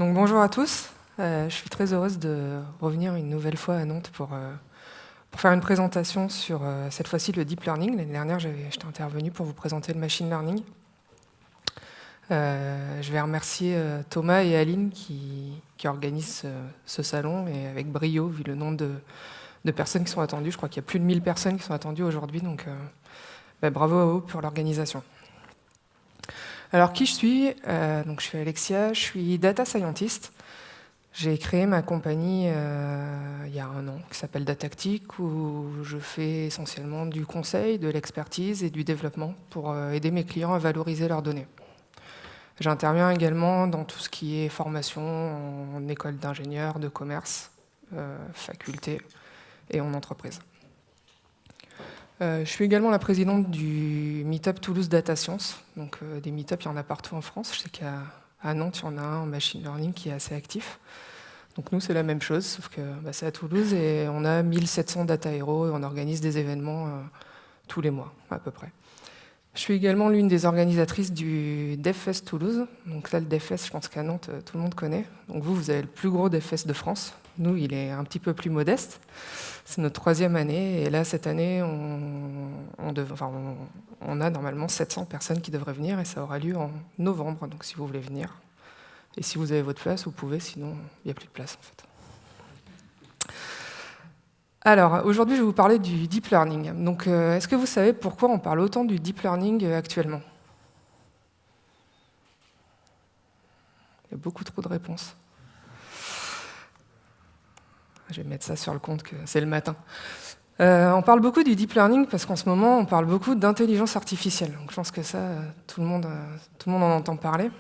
Donc bonjour à tous, je suis très heureuse de revenir une nouvelle fois à Nantes pour faire une présentation sur cette fois-ci le deep learning. L'année dernière, j'étais intervenue pour vous présenter le machine learning. Je vais remercier Thomas et Aline qui organisent ce salon, et avec brio, vu le nombre de personnes qui sont attendues. Je crois qu'il y a plus de 1000 personnes qui sont attendues aujourd'hui, donc bravo à eux pour l'organisation. Alors qui je suis Donc je suis Alexia, je suis data scientist. J'ai créé ma compagnie il y a 1 an, qui s'appelle Datactic, où je fais essentiellement du conseil, de l'expertise et du développement pour aider mes clients à valoriser leurs données. J'interviens également dans tout ce qui est formation en école d'ingénieur, de commerce, faculté et en entreprise. Je suis également la présidente du Meetup Toulouse Data Science. Donc des Meetup, il y en a partout en France. Je sais qu'à Nantes, il y en a un en machine learning qui est assez actif. Donc nous, c'est la même chose, sauf que c'est à Toulouse et on a 1700 data héros et on organise des événements tous les mois, à peu près. Je suis également l'une des organisatrices du DevFest Toulouse. Donc là, le DevFest, je pense qu'à Nantes, tout le monde connaît. Donc vous avez le plus gros DevFest de France. Nous, il est un petit peu plus modeste. C'est notre 3e année. Et là, cette année, on a normalement 700 personnes qui devraient venir et ça aura lieu en novembre. Donc si vous voulez venir, et si vous avez votre place, vous pouvez, sinon il n'y a plus de place en fait. Alors, aujourd'hui, je vais vous parler du deep learning. Donc, est-ce que vous savez pourquoi on parle autant du deep learning actuellement? Il y a beaucoup trop de réponses. Je vais mettre ça sur le compte que c'est le matin. On parle beaucoup du deep learning parce qu'en ce moment, on parle beaucoup d'intelligence artificielle. Donc, je pense que ça, tout le monde en entend parler.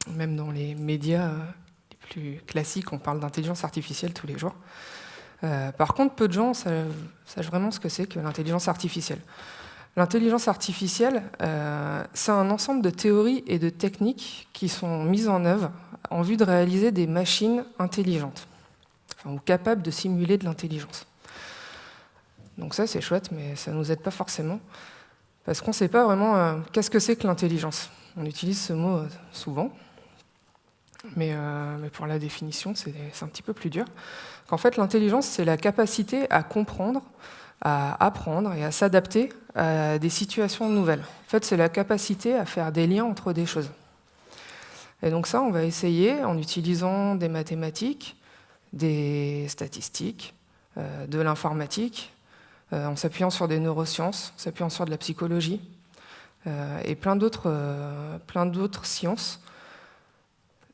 Même dans les médias les plus classiques, on parle d'intelligence artificielle tous les jours. Par contre, peu de gens savent vraiment ce que c'est que l'intelligence artificielle. L'intelligence artificielle, c'est un ensemble de théories et de techniques qui sont mises en œuvre en vue de réaliser des machines intelligentes, ou capables de simuler de l'intelligence. Donc ça, c'est chouette, mais ça ne nous aide pas forcément, parce qu'on ne sait pas vraiment qu'est-ce que c'est que l'intelligence. On utilise ce mot souvent, mais pour la définition, c'est un petit peu plus dur. En fait, l'intelligence, c'est la capacité à comprendre, à apprendre et à s'adapter à des situations nouvelles. En fait, c'est la capacité à faire des liens entre des choses. Et donc ça, on va essayer en utilisant des mathématiques, des statistiques, de l'informatique, en s'appuyant sur des neurosciences, en s'appuyant sur de la psychologie et plein d'autres sciences,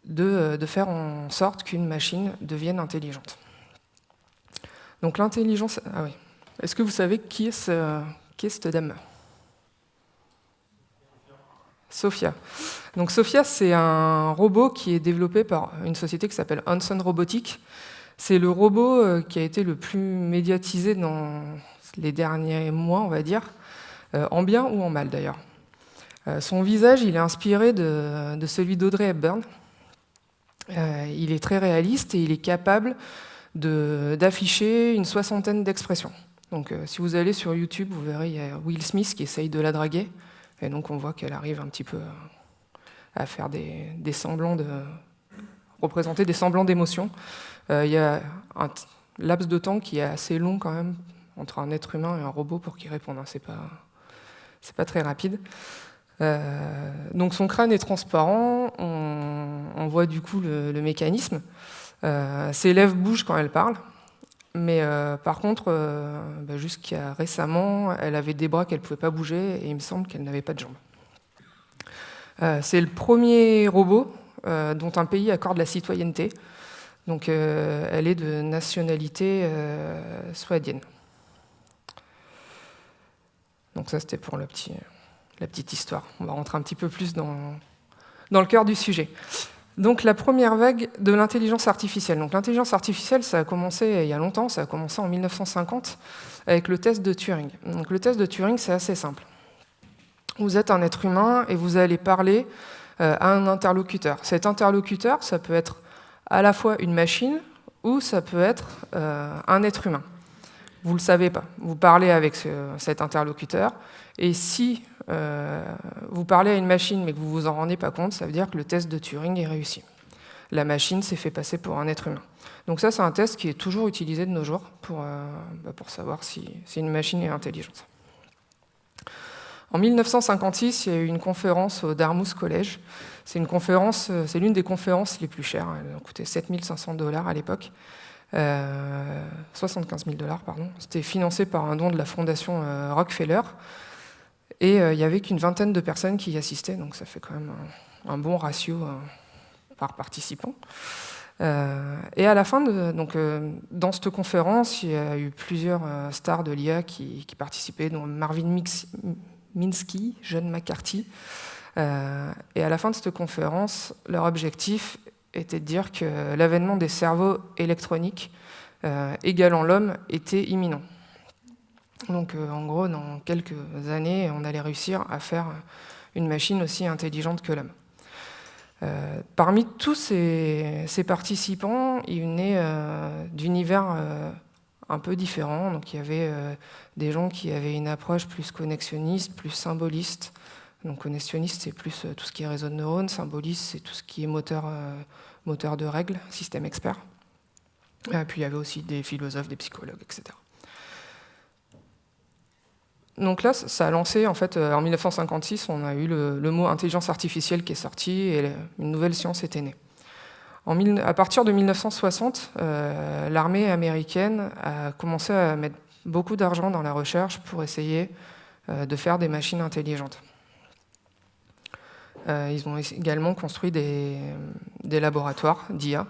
de faire en sorte qu'une machine devienne intelligente. Donc l'intelligence... Ah oui. Est-ce que vous savez qui est cette dame? Sophia. Donc Sophia, c'est un robot qui est développé par une société qui s'appelle Hanson Robotics. C'est le robot qui a été le plus médiatisé dans les derniers mois, on va dire, en bien ou en mal d'ailleurs. Son visage, il est inspiré de celui d'Audrey Hepburn. Il est très réaliste et il est capable d'afficher une 60aine d'expressions. Donc si vous allez sur YouTube, vous verrez, il y a Will Smith qui essaye de la draguer, et donc on voit qu'elle arrive un petit peu à faire des semblants représenter des semblants d'émotions. Il y a un laps de temps qui est assez long quand même entre un être humain et un robot pour qu'il réponde. C'est pas très rapide. Donc son crâne est transparent, on voit du coup le mécanisme. Ses lèvres bougent quand elle parle, mais par contre, jusqu'à récemment, elle avait des bras qu'elle ne pouvait pas bouger et il me semble qu'elle n'avait pas de jambes. C'est le premier robot dont un pays accorde la citoyenneté, donc elle est de nationalité suédienne. Donc ça, c'était pour la petite histoire. On va rentrer un petit peu plus dans le cœur du sujet. Donc la première vague de l'intelligence artificielle. Donc l'intelligence artificielle, ça a commencé il y a longtemps, ça a commencé en 1950 avec le test de Turing. Donc le test de Turing, c'est assez simple. Vous êtes un être humain et vous allez parler à un interlocuteur. Cet interlocuteur, ça peut être à la fois une machine ou ça peut être un être humain. Vous ne le savez pas. Vous parlez avec cet interlocuteur et si vous parlez à une machine mais que vous ne vous en rendez pas compte, ça veut dire que le test de Turing est réussi. la machine s'est fait passer pour un être humain. Donc ça, c'est un test qui est toujours utilisé de nos jours pour savoir si une machine est intelligente. En 1956, il y a eu une conférence au Dartmouth College. C'est l'une des conférences les plus chères. Elle a coûté $7 500 à l'époque. 75 000 $, pardon. C'était financé par un don de la fondation Rockefeller. Et il n'y avait qu'une vingtaine de personnes qui y assistaient, donc ça fait quand même un bon ratio par participant. Et à la fin, dans cette conférence, il y a eu plusieurs stars de l'IA qui participaient, dont Marvin Minsky, John McCarthy. Et à la fin de cette conférence, leur objectif était de dire que l'avènement des cerveaux électroniques égalant l'homme était imminent. Donc en gros, dans quelques années, on allait réussir à faire une machine aussi intelligente que l'homme. Parmi tous ces participants, ils venaient d'univers un peu différents. Donc il y avait des gens qui avaient une approche plus connexionniste, plus symboliste. Donc connexionniste, c'est plus tout ce qui est réseau de neurones. Symboliste, c'est tout ce qui est moteur de règles, système expert. Puis il y avait aussi des philosophes, des psychologues, etc. Donc là, ça a lancé, en fait, en 1956, on a eu le mot intelligence artificielle qui est sorti et une nouvelle science était née. À partir de 1960, l'armée américaine a commencé à mettre beaucoup d'argent dans la recherche pour essayer de faire des machines intelligentes. Ils ont également construit des laboratoires d'IA.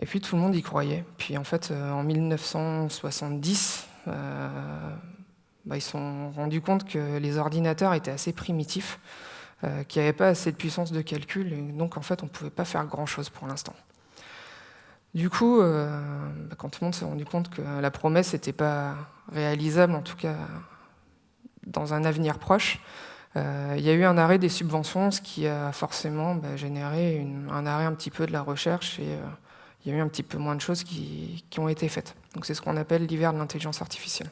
Et puis tout le monde y croyait. Puis en fait, en 1970, ils se sont rendus compte que les ordinateurs étaient assez primitifs, qu'il n'y avait pas assez de puissance de calcul, et donc en fait on ne pouvait pas faire grand-chose pour l'instant. Du coup, quand tout le monde s'est rendu compte que la promesse n'était pas réalisable, en tout cas dans un avenir proche, il y a eu un arrêt des subventions, ce qui a forcément généré un arrêt un petit peu de la recherche, et il y a eu un petit peu moins de choses qui ont été faites. Donc c'est ce qu'on appelle l'hiver de l'intelligence artificielle.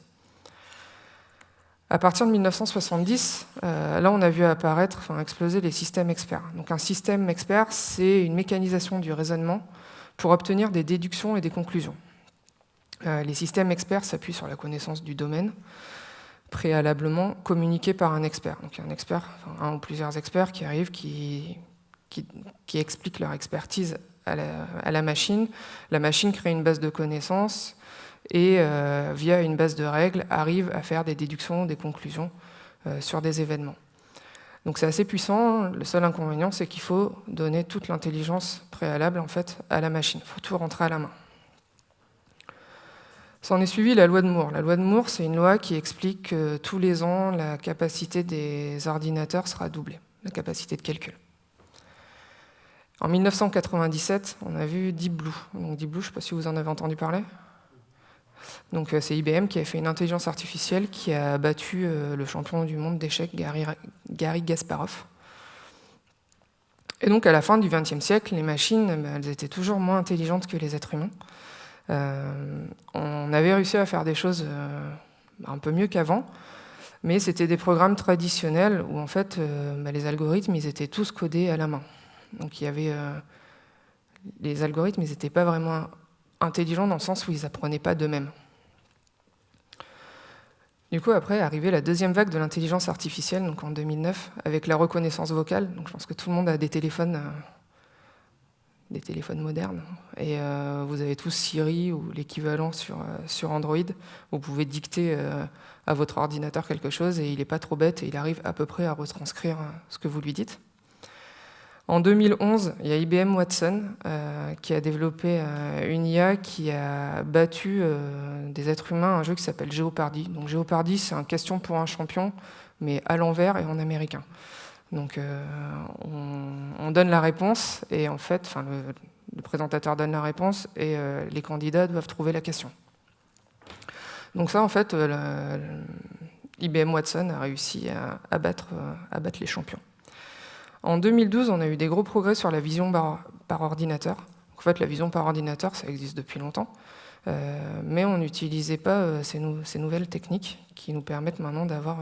À partir de 1970, là on a vu exploser les systèmes experts. Donc un système expert, c'est une mécanisation du raisonnement pour obtenir des déductions et des conclusions. Les systèmes experts s'appuient sur la connaissance du domaine, préalablement communiquée par un expert. Donc un expert, un ou plusieurs experts qui arrivent, qui expliquent leur expertise à la machine. La machine crée une base de connaissances et via une base de règles arrive à faire des déductions, des conclusions sur des événements. Donc c'est assez puissant. Le seul inconvénient, c'est qu'il faut donner toute l'intelligence préalable en fait à la machine. Il faut tout rentrer à la main. S'en est suivi la loi de Moore. La loi de Moore, c'est une loi qui explique que tous les ans, la capacité des ordinateurs sera doublée, la capacité de calcul. En 1997, on a vu Deep Blue. Donc Deep Blue, je ne sais pas si vous en avez entendu parler. Donc c'est IBM qui a fait une intelligence artificielle qui a battu le champion du monde d'échecs, Garry Kasparov. Et donc à la fin du XXe siècle, les machines, elles étaient toujours moins intelligentes que les êtres humains. On avait réussi à faire des choses un peu mieux qu'avant, mais c'était des programmes traditionnels où en fait les algorithmes ils étaient tous codés à la main. Donc il y avait les algorithmes, ils n'étaient pas vraiment intelligents dans le sens où ils apprenaient pas d'eux-mêmes. Du coup, après, est arrivée la deuxième vague de l'intelligence artificielle, donc en 2009, avec la reconnaissance vocale. Donc je pense que tout le monde a des téléphones modernes. Et vous avez tous Siri ou l'équivalent sur Android. Vous pouvez dicter à votre ordinateur quelque chose et il n'est pas trop bête et il arrive à peu près à retranscrire ce que vous lui dites. En 2011, il y a IBM Watson qui a développé une IA qui a battu des êtres humains à un jeu qui s'appelle Jeopardy. Donc Jeopardy, c'est un question pour un champion, mais à l'envers et en américain. Donc on donne la réponse et en fait, le présentateur donne la réponse et les candidats doivent trouver la question. Donc ça, en fait, IBM Watson a réussi à battre les champions. En 2012, on a eu des gros progrès sur la vision par ordinateur. En fait, la vision par ordinateur, ça existe depuis longtemps, mais on n'utilisait pas ces nouvelles techniques qui nous permettent maintenant d'avoir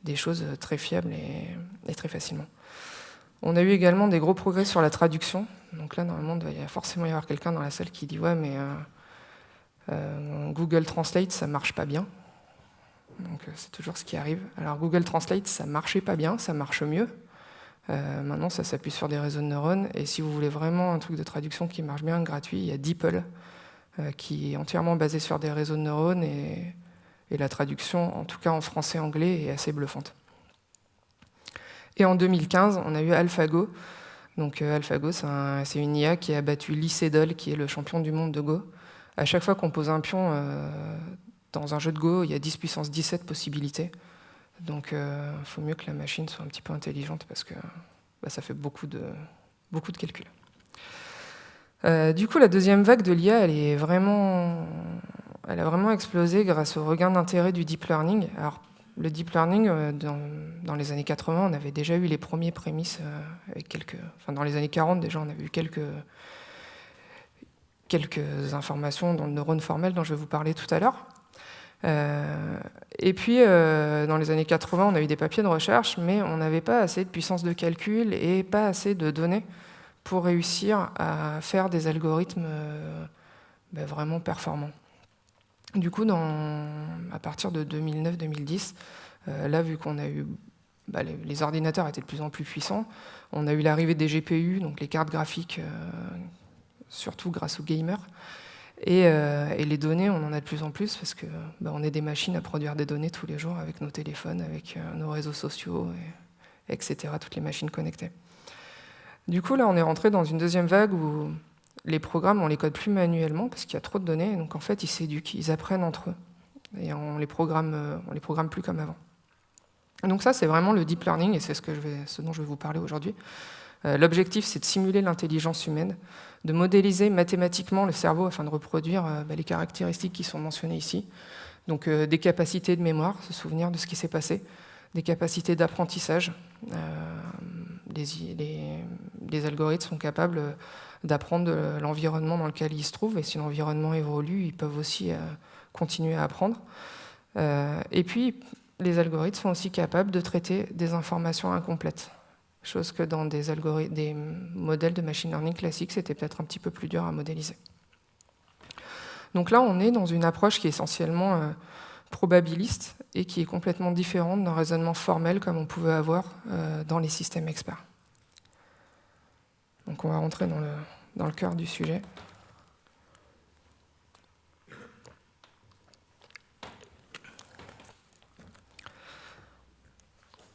des choses très fiables et très facilement. On a eu également des gros progrès sur la traduction. Donc là, normalement, il doit forcément y avoir quelqu'un dans la salle qui dit « Ouais, mais Google Translate, ça marche pas bien. » Donc c'est toujours ce qui arrive. Alors Google Translate, ça marchait pas bien, ça marche mieux. Maintenant, ça s'appuie sur des réseaux de neurones. Et si vous voulez vraiment un truc de traduction qui marche bien, gratuit, il y a DeepL, qui est entièrement basé sur des réseaux de neurones. Et la traduction, en tout cas en français-anglais, est assez bluffante. Et en 2015, on a eu AlphaGo. Donc AlphaGo, c'est une IA qui a battu Lee Sedol, qui est le champion du monde de Go. À chaque fois qu'on pose un pion dans un jeu de Go, il y a 10 puissance 17 possibilités. Donc il faut mieux que la machine soit un petit peu intelligente parce que ça fait beaucoup de calculs. Du coup, la deuxième vague de l'IA, elle a vraiment explosé grâce au regain d'intérêt du deep learning. Alors, le deep learning, dans les années 80, on avait déjà eu les premiers prémices avec dans les années 40, déjà, on avait eu quelques informations dans le neurone formel dont je vais vous parler tout à l'heure. Et puis, dans les années 80, on a eu des papiers de recherche, mais on n'avait pas assez de puissance de calcul et pas assez de données pour réussir à faire des algorithmes vraiment performants. Du coup, à partir de 2009-2010, là, vu qu'on a eu les ordinateurs étaient de plus en plus puissants, on a eu l'arrivée des GPU, donc les cartes graphiques, surtout grâce aux gamers. Et les données, on en a de plus en plus parce qu'on est des machines à produire des données tous les jours avec nos téléphones, avec nos réseaux sociaux, etc., toutes les machines connectées. Du coup, là, on est rentré dans une deuxième vague où les programmes, on les code plus manuellement parce qu'il y a trop de données. Donc, en fait, ils s'éduquent, ils apprennent entre eux. Et on les programme plus comme avant. Donc ça, c'est vraiment le deep learning et c'est ce dont je vais vous parler aujourd'hui. L'objectif, c'est de simuler l'intelligence humaine, de modéliser mathématiquement le cerveau afin de reproduire les caractéristiques qui sont mentionnées ici. Donc des capacités de mémoire, se souvenir de ce qui s'est passé, des capacités d'apprentissage. Les algorithmes sont capables d'apprendre de l'environnement dans lequel ils se trouvent, et si l'environnement évolue, ils peuvent aussi continuer à apprendre. Et puis, les algorithmes sont aussi capables de traiter des informations incomplètes. Chose que dans des modèles de machine learning classiques, c'était peut-être un petit peu plus dur à modéliser. Donc là, on est dans une approche qui est essentiellement probabiliste et qui est complètement différente d'un raisonnement formel comme on pouvait avoir dans les systèmes experts. Donc on va rentrer dans le cœur du sujet.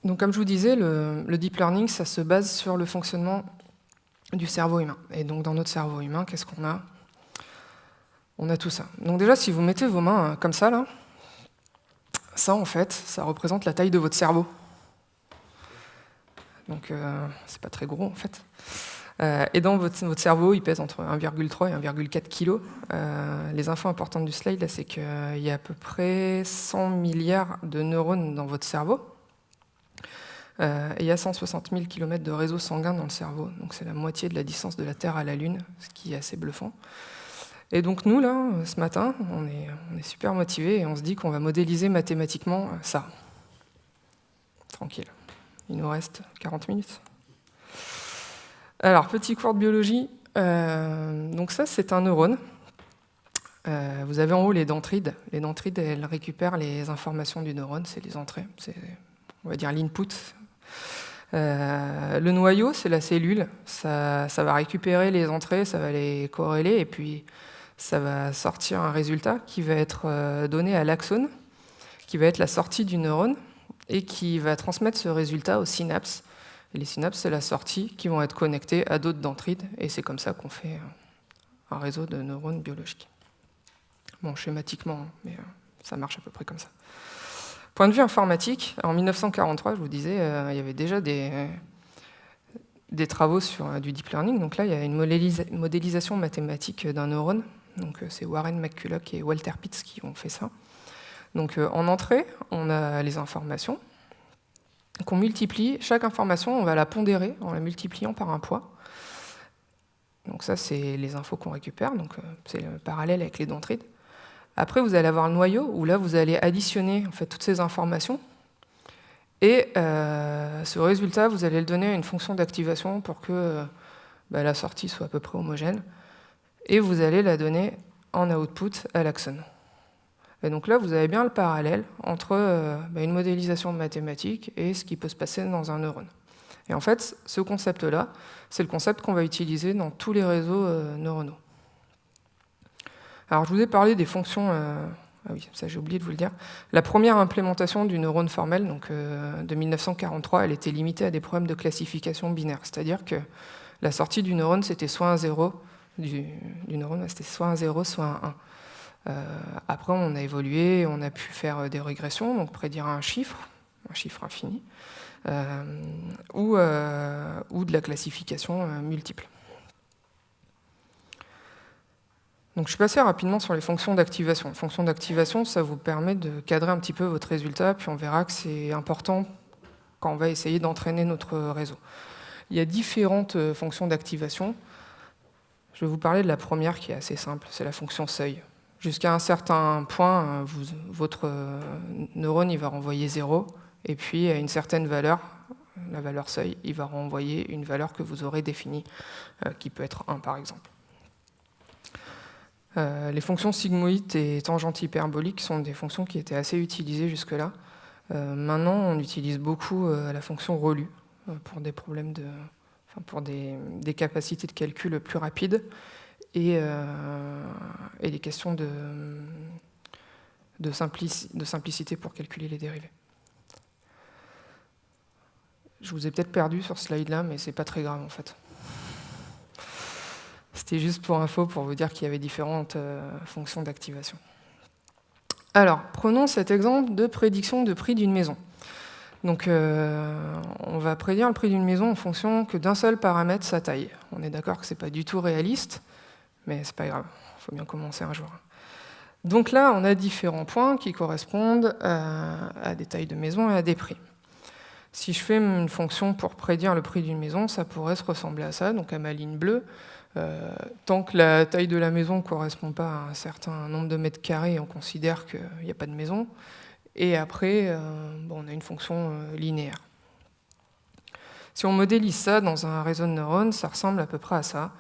Donc, comme je vous disais, le deep learning, ça se base sur le fonctionnement du cerveau humain. Et donc, dans notre cerveau humain, qu'est-ce qu'on a ? On a tout ça. Donc déjà, si vous mettez vos mains comme ça, là, ça, en fait, ça représente la taille de votre cerveau. Donc, c'est pas très gros, en fait. Et dans votre cerveau, il pèse entre 1,3 et 1,4 kg. Les infos importantes du slide, là, c'est qu'il y a à peu près 100 milliards de neurones dans votre cerveau. Et il y a 160 000 km de réseau sanguin dans le cerveau, donc c'est la moitié de la distance de la Terre à la Lune, ce qui est assez bluffant. Et donc nous, là, ce matin, on est super motivés et on se dit qu'on va modéliser mathématiquement ça. Tranquille. Il nous reste 40 minutes. Alors, petit cours de biologie. Donc ça, c'est un neurone. Vous avez en haut les dendrites. Les dendrites, elles récupèrent les informations du neurone, c'est les entrées, c'est, on va dire, l'input. Le noyau, c'est la cellule. Ça va récupérer les entrées, ça va les corréler, et puis ça va sortir un résultat qui va être donné à l'axone, qui va être la sortie du neurone, et qui va transmettre ce résultat aux synapses. Et les synapses, c'est la sortie qui vont être connectées à d'autres dendrites, et c'est comme ça qu'on fait un réseau de neurones biologiques. Bon, schématiquement, mais ça marche à peu près comme ça. Point de vue informatique, en 1943, je vous disais, il y avait déjà des travaux sur du deep learning. Donc là, il y a une modélisation mathématique d'un neurone. Donc c'est Warren McCulloch et Walter Pitts qui ont fait ça. Donc en entrée, on a les informations qu'on multiplie. Chaque information, on va la pondérer en la multipliant par un poids. Donc ça, c'est les infos qu'on récupère. Donc c'est le parallèle avec les dendrites. Après, vous allez avoir le noyau, où là, vous allez additionner en fait, toutes ces informations, Et ce résultat, vous allez le donner à une fonction d'activation pour que la sortie soit à peu près homogène. Et vous allez la donner en output à l'axone. Et donc là, vous avez bien le parallèle entre une modélisation mathématique et ce qui peut se passer dans un neurone. Et en fait, ce concept-là, c'est le concept qu'on va utiliser dans tous les réseaux neuronaux. Alors, je vous ai parlé des fonctions... Ah oui, ça j'ai oublié de vous le dire. La première implémentation du neurone formel, donc de 1943, elle était limitée à des problèmes de classification binaire. C'est-à-dire que la sortie du neurone, c'était soit un 0, du neurone, c'était soit un 0, soit un 1. Après, on a évolué, on a pu faire des régressions, donc prédire un chiffre infini, ou de la classification multiple. Donc je suis passé rapidement sur les fonctions d'activation. Les fonctions d'activation, ça vous permet de cadrer un petit peu votre résultat, puis on verra que c'est important quand on va essayer d'entraîner notre réseau. Il y a différentes fonctions d'activation. Je vais vous parler de la première qui est assez simple, c'est la fonction seuil. Jusqu'à un certain point, votre neurone il va renvoyer 0, et puis à une certaine valeur, la valeur seuil, il va renvoyer une valeur que vous aurez définie, qui peut être 1 par exemple. Les fonctions sigmoïdes et tangente hyperbolique sont des fonctions qui étaient assez utilisées jusque-là. Maintenant, on utilise beaucoup la fonction ReLU pour des problèmes pour des capacités de calcul plus rapides et des questions de simplicité pour calculer les dérivés. Je vous ai peut-être perdu sur ce slide-là, mais c'est pas très grave en fait. C'était juste pour info, pour vous dire qu'il y avait différentes fonctions d'activation. Alors, prenons cet exemple de prédiction de prix d'une maison. Donc, on va prédire le prix d'une maison en fonction que d'un seul paramètre, sa taille. On est d'accord que ce n'est pas du tout réaliste, mais c'est pas grave, il faut bien commencer un jour. Donc là, on a différents points qui correspondent à des tailles de maison et à des prix. Si je fais une fonction pour prédire le prix d'une maison, ça pourrait se ressembler à ça, donc à ma ligne bleue. Tant que la taille de la maison ne correspond pas à un certain nombre de mètres carrés, on considère qu'il n'y a pas de maison. Et après, on a une fonction linéaire. Si on modélise ça dans un réseau de neurones, ça ressemble à peu près à ça.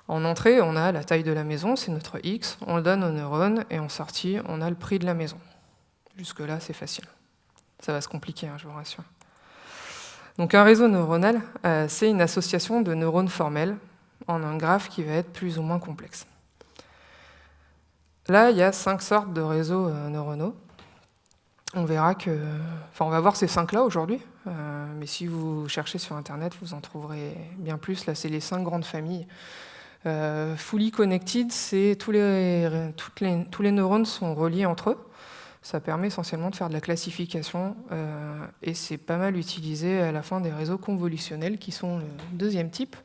En entrée, on a la taille de la maison, c'est notre x, on le donne au neurone, et en sortie, on a le prix de la maison. Jusque-là, c'est facile. Ça va se compliquer, je vous rassure. Donc un réseau neuronal, c'est une association de neurones formels en un graphe qui va être plus ou moins complexe. Là, il y a 5 sortes de réseaux neuronaux. On verra on va voir ces 5-là aujourd'hui, mais si vous cherchez sur Internet, vous en trouverez bien plus. Là, c'est les 5 grandes familles. Fully connected, c'est tous les neurones sont reliés entre eux. Ça permet essentiellement de faire de la classification et c'est pas mal utilisé à la fin des réseaux convolutionnels qui sont le deuxième type.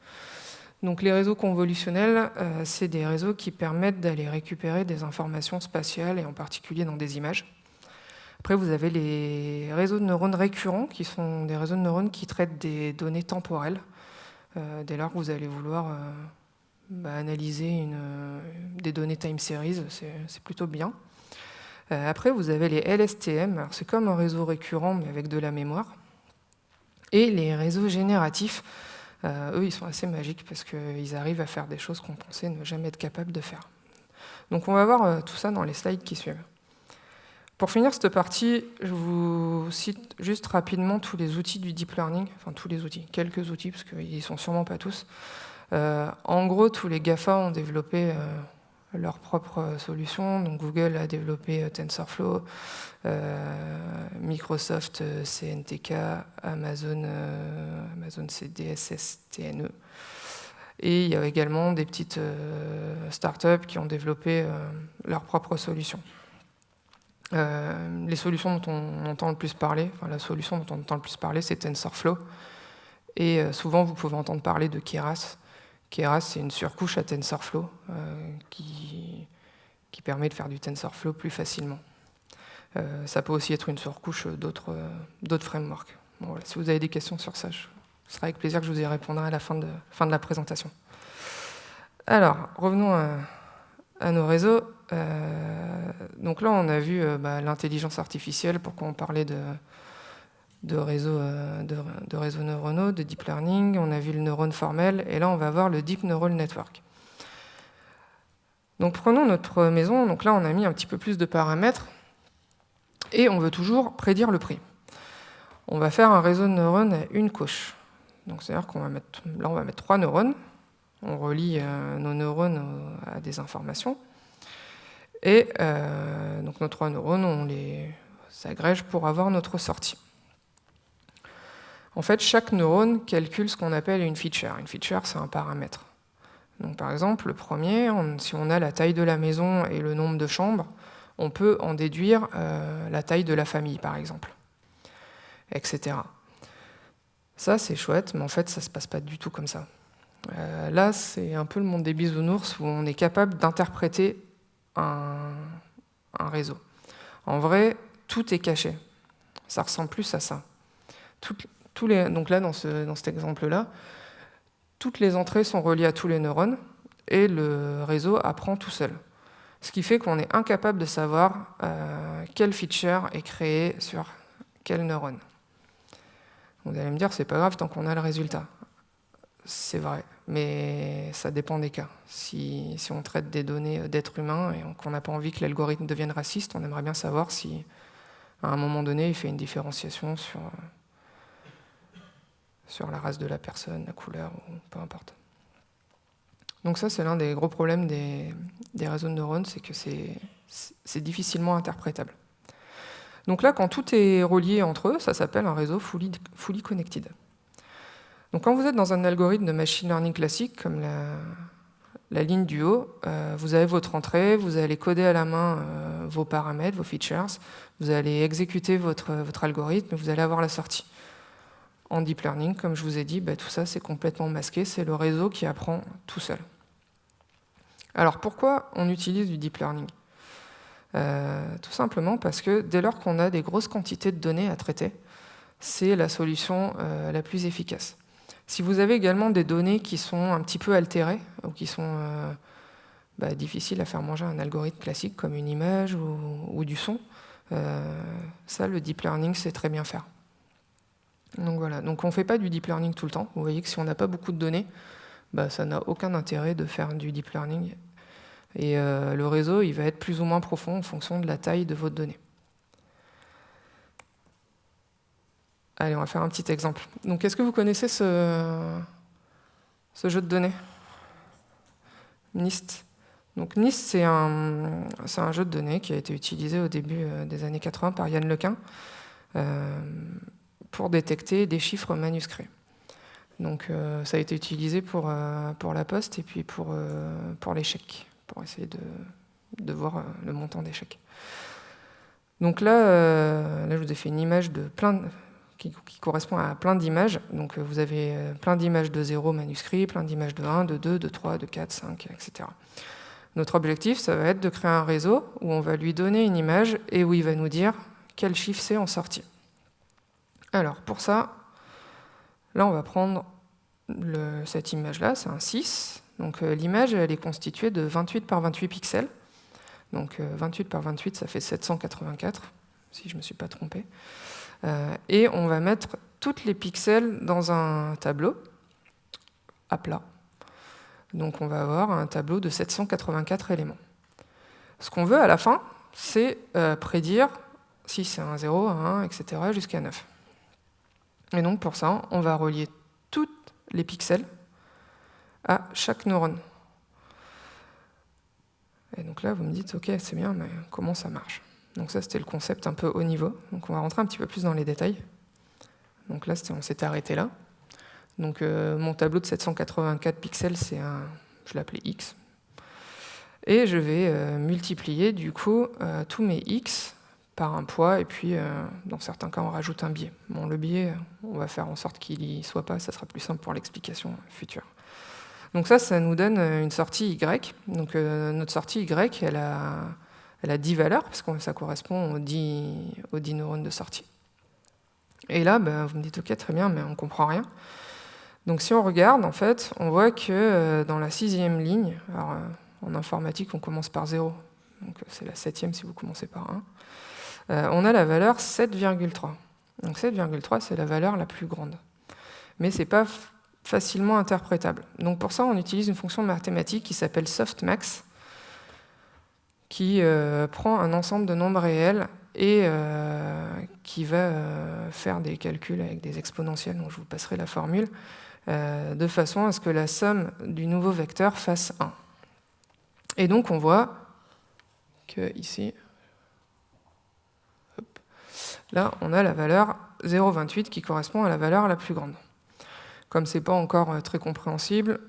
Donc les réseaux convolutionnels, c'est des réseaux qui permettent d'aller récupérer des informations spatiales et en particulier dans des images. Après, vous avez les réseaux de neurones récurrents qui sont des réseaux de neurones qui traitent des données temporelles. Dès lors que vous allez vouloir analyser des données time series, c'est plutôt bien. Après, vous avez les LSTM. Alors, c'est comme un réseau récurrent, mais avec de la mémoire. Et les réseaux génératifs, eux, ils sont assez magiques parce qu'ils arrivent à faire des choses qu'on pensait ne jamais être capable de faire. Donc, on va voir tout ça dans les slides qui suivent. Pour finir cette partie, je vous cite juste rapidement tous les outils du deep learning. Enfin, tous les outils, quelques outils, parce qu'ils ne sont sûrement pas tous. En gros, tous les GAFA ont développé leurs propres solutions. Donc Google a développé TensorFlow, Microsoft CNTK, Amazon CDSSTNE. Et il y a également des petites startups qui ont développé leurs propres solutions. Les solutions dont on entend le plus parler, la solution dont on entend le plus parler, c'est TensorFlow. Et souvent, vous pouvez entendre parler de Keras. Keras, c'est une surcouche à TensorFlow qui permet de faire du TensorFlow plus facilement. Ça peut aussi être une surcouche d'autres frameworks. Bon, voilà, si vous avez des questions sur ça, ce sera avec plaisir que je vous y répondrai à la fin de la présentation. Alors, revenons à nos réseaux. Donc là, on a vu l'intelligence artificielle, pourquoi on parlait de réseaux neuronaux, de deep learning, on a vu le neurone formel, et là on va voir le deep neural network. Donc prenons notre maison, donc là on a mis un petit peu plus de paramètres, et on veut toujours prédire le prix. On va faire un réseau de neurones à une couche. Donc c'est-à-dire qu'on va mettre, là on va mettre 3 neurones, on relie nos neurones à des informations, et donc nos 3 neurones, on les agrège pour avoir notre sortie. En fait, chaque neurone calcule ce qu'on appelle une feature. Une feature, c'est un paramètre. Donc, par exemple, le premier, si on a la taille de la maison et le nombre de chambres, on peut en déduire la taille de la famille, par exemple, etc. Ça, c'est chouette, mais en fait, ça ne se passe pas du tout comme ça. Là, c'est un peu le monde des bisounours où on est capable d'interpréter un réseau. En vrai, tout est caché. Ça ressemble plus à ça. Donc là, dans cet exemple-là, toutes les entrées sont reliées à tous les neurones et le réseau apprend tout seul. Ce qui fait qu'on est incapable de savoir quelle feature est créée sur quel neurone. Vous allez me dire, c'est pas grave tant qu'on a le résultat. C'est vrai, mais ça dépend des cas. Si on traite des données d'êtres humains et qu'on n'a pas envie que l'algorithme devienne raciste, on aimerait bien savoir si, à un moment donné, il fait une différenciation sur la race de la personne, la couleur, ou peu importe. Donc ça, c'est l'un des gros problèmes des réseaux de neurones, c'est que c'est difficilement interprétable. Donc là, quand tout est relié entre eux, ça s'appelle un réseau fully connected. Donc quand vous êtes dans un algorithme de machine learning classique, comme la ligne du haut, vous avez votre entrée, vous allez coder à la main vos paramètres, vos features, vous allez exécuter votre algorithme et vous allez avoir la sortie. En deep learning, comme je vous ai dit, tout ça c'est complètement masqué, c'est le réseau qui apprend tout seul. Alors pourquoi on utilise du deep learning ? Tout simplement parce que dès lors qu'on a des grosses quantités de données à traiter, c'est la solution la plus efficace. Si vous avez également des données qui sont un petit peu altérées ou qui sont difficiles à faire manger à un algorithme classique comme une image ou du son, ça le deep learning sait très bien faire. Donc voilà, donc on ne fait pas du deep learning tout le temps. Vous voyez que si on n'a pas beaucoup de données, ça n'a aucun intérêt de faire du deep learning. Et le réseau, il va être plus ou moins profond en fonction de la taille de votre donnée. Allez, on va faire un petit exemple. Donc, est-ce que vous connaissez ce jeu de données ? NIST. Donc, NIST, c'est un jeu de données qui a été utilisé au début des années 80 par Yann Lequin pour détecter des chiffres manuscrits. Donc, ça a été utilisé pour la poste et puis pour les chèques, pour essayer de voir le montant des chèques. Donc là, je vous ai fait une image de qui correspond à plein d'images. Donc vous avez plein d'images de 0 manuscrits, plein d'images de 1, de 2, de 3, de 4, 5, etc. Notre objectif, ça va être de créer un réseau où on va lui donner une image et où il va nous dire quel chiffre c'est en sortie. Alors pour ça, là on va prendre cette image-là, c'est un 6. Donc l'image, elle est constituée de 28 par 28 pixels. Donc 28 par 28, ça fait 784, si je ne me suis pas trompé. Et on va mettre toutes les pixels dans un tableau à plat. Donc on va avoir un tableau de 784 éléments. Ce qu'on veut à la fin, c'est prédire si c'est un 0, un 1, etc. jusqu'à 9. Et donc pour ça, on va relier tous les pixels à chaque neurone. Et donc là, vous me dites, ok, c'est bien, mais comment ça marche ? Donc ça, c'était le concept un peu haut niveau. Donc on va rentrer un petit peu plus dans les détails. Donc là, on s'était arrêté là. Donc mon tableau de 784 pixels, je l'appelais X. Et je vais multiplier du coup tous mes X par un poids, et puis dans certains cas, on rajoute un biais. Bon, le biais, on va faire en sorte qu'il n'y soit pas, ça sera plus simple pour l'explication future. Donc ça nous donne une sortie Y. Donc notre sortie Y, elle a 10 valeurs, parce que ça correspond aux 10 neurones de sortie. Et là, vous me dites, ok, très bien, mais on ne comprend rien. Donc si on regarde, en fait, on voit que dans la 6e ligne, alors en informatique, on commence par 0, donc c'est la 7e si vous commencez par 1, on a la valeur 7,3. Donc 7,3, c'est la valeur la plus grande. Mais ce n'est pas facilement interprétable. Donc pour ça, on utilise une fonction mathématique qui s'appelle softmax, qui prend un ensemble de nombres réels et qui va faire des calculs avec des exponentielles, dont je vous passerai la formule, de façon à ce que la somme du nouveau vecteur fasse 1. Et donc on voit que ici, hop, là on a la valeur 0,28 qui correspond à la valeur la plus grande. Comme ce n'est pas encore très compréhensible,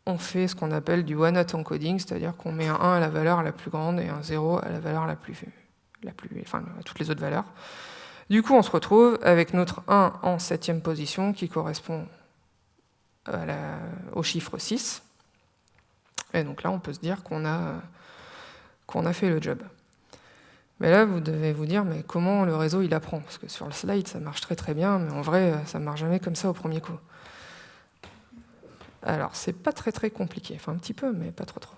on fait ce qu'on appelle du one-hot encoding, c'est-à-dire qu'on met un 1 à la valeur la plus grande et un 0 à la valeur enfin à toutes les autres valeurs. Du coup, on se retrouve avec notre 1 en 7e position qui correspond au chiffre 6. Et donc là, on peut se dire qu'on a fait le job. Mais là, vous devez vous dire, mais comment le réseau il apprend? Parce que sur le slide, ça marche très très bien, mais en vrai, ça ne marche jamais comme ça au premier coup. Alors, c'est pas très très compliqué, enfin un petit peu, mais pas trop trop.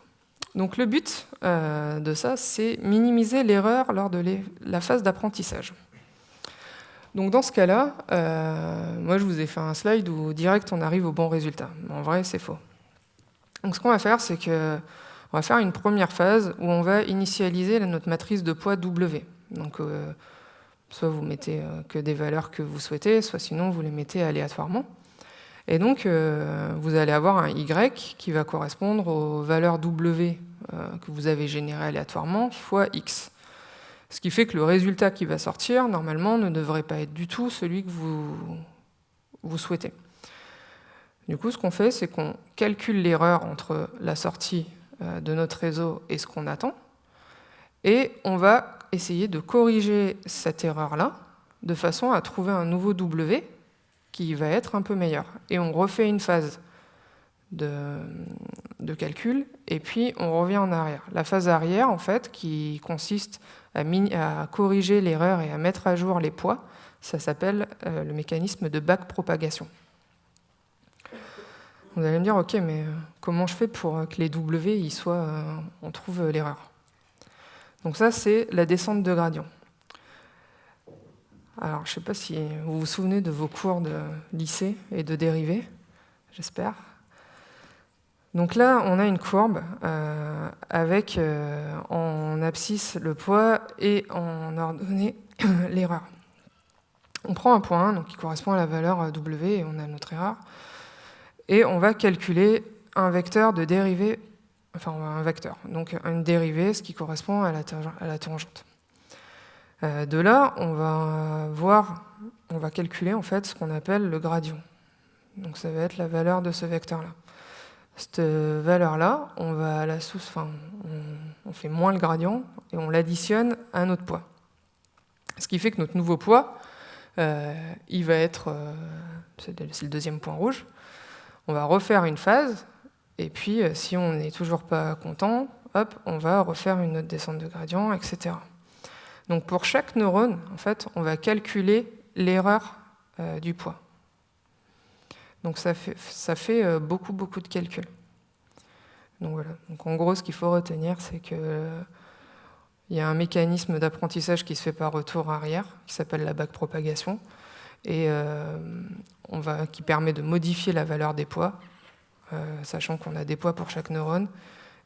Donc le but de ça, c'est minimiser l'erreur lors de la phase d'apprentissage. Donc dans ce cas-là, moi je vous ai fait un slide où direct on arrive au bon résultat. Mais en vrai, c'est faux. Donc ce qu'on va faire, c'est qu'on va faire une première phase où on va initialiser notre matrice de poids W. Donc soit vous mettez que des valeurs que vous souhaitez, soit sinon vous les mettez aléatoirement. Et donc, vous allez avoir un Y qui va correspondre aux valeurs W que vous avez générées aléatoirement fois X. Ce qui fait que le résultat qui va sortir, normalement, ne devrait pas être du tout celui que vous souhaitez. Du coup, ce qu'on fait, c'est qu'on calcule l'erreur entre la sortie de notre réseau et ce qu'on attend, et on va essayer de corriger cette erreur-là de façon à trouver un nouveau W qui va être un peu meilleur. Et on refait une phase de calcul, et puis on revient en arrière. La phase arrière, en fait, qui consiste à corriger l'erreur et à mettre à jour les poids, ça s'appelle le mécanisme de backpropagation. Vous allez me dire, ok, mais comment je fais pour que les W, on trouve l'erreur? Donc ça, c'est la descente de gradient. Alors, je ne sais pas si vous vous souvenez de vos cours de lycée et de dérivés, j'espère. Donc là, on a une courbe avec en abscisse le poids et en ordonnée l'erreur. On prend un point 1, donc qui correspond à la valeur W, et on a notre erreur. Et on va calculer un vecteur de dérivée, enfin un vecteur, donc une dérivée, ce qui correspond à la tangente. De là, on va calculer en fait ce qu'on appelle le gradient. Donc ça va être la valeur de ce vecteur-là. Cette valeur-là, on va à la source, on fait moins le gradient et on l'additionne à notre poids. Ce qui fait que notre nouveau poids, il va être, c'est le deuxième point rouge. On va refaire une phase et puis si on n'est toujours pas content, hop, on va refaire une autre descente de gradient, etc. Donc pour chaque neurone, en fait, on va calculer l'erreur du poids. Donc ça fait beaucoup de calculs. Donc voilà. Donc en gros, ce qu'il faut retenir, c'est que il y a un mécanisme d'apprentissage qui se fait par retour arrière, qui s'appelle la backpropagation, et qui permet de modifier la valeur des poids, sachant qu'on a des poids pour chaque neurone,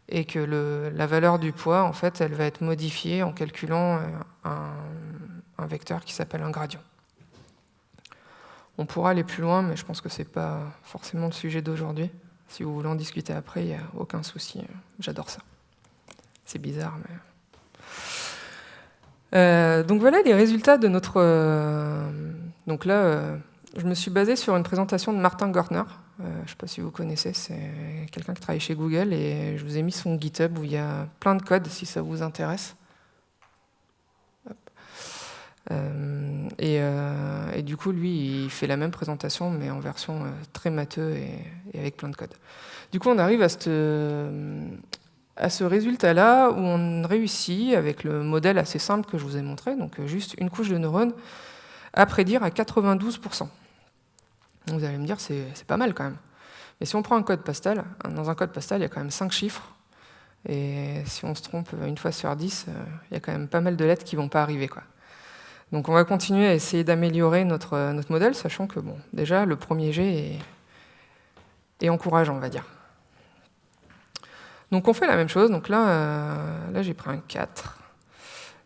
et que la valeur du poids, en fait, elle va être modifiée en calculant un vecteur qui s'appelle un gradient. On pourra aller plus loin, mais je pense que ce n'est pas forcément le sujet d'aujourd'hui. Si vous voulez en discuter après, il n'y a aucun souci. J'adore ça. C'est bizarre, mais... donc voilà les résultats de notre... Donc là, je me suis basé sur une présentation de Martin Gortner. Je ne sais pas si vous connaissez, c'est quelqu'un qui travaille chez Google, et je vous ai mis son GitHub où il y a plein de codes si ça vous intéresse. Et du coup, lui, il fait la même présentation, mais en version très matheux et avec plein de codes. Du coup, on arrive à ce résultat-là où on réussit, avec le modèle assez simple que je vous ai montré, donc juste une couche de neurones, à prédire à 92%. Donc vous allez me dire, c'est pas mal quand même. Mais si on prend un code Pascal, dans un code Pascal, il y a quand même 5 chiffres, et si on se trompe une fois sur 10, il y a quand même pas mal de lettres qui ne vont pas arriver, quoi. Donc on va continuer à essayer d'améliorer notre modèle, sachant que bon, déjà le premier jet est encourageant, on va dire. Donc on fait la même chose. Donc là j'ai pris un 4,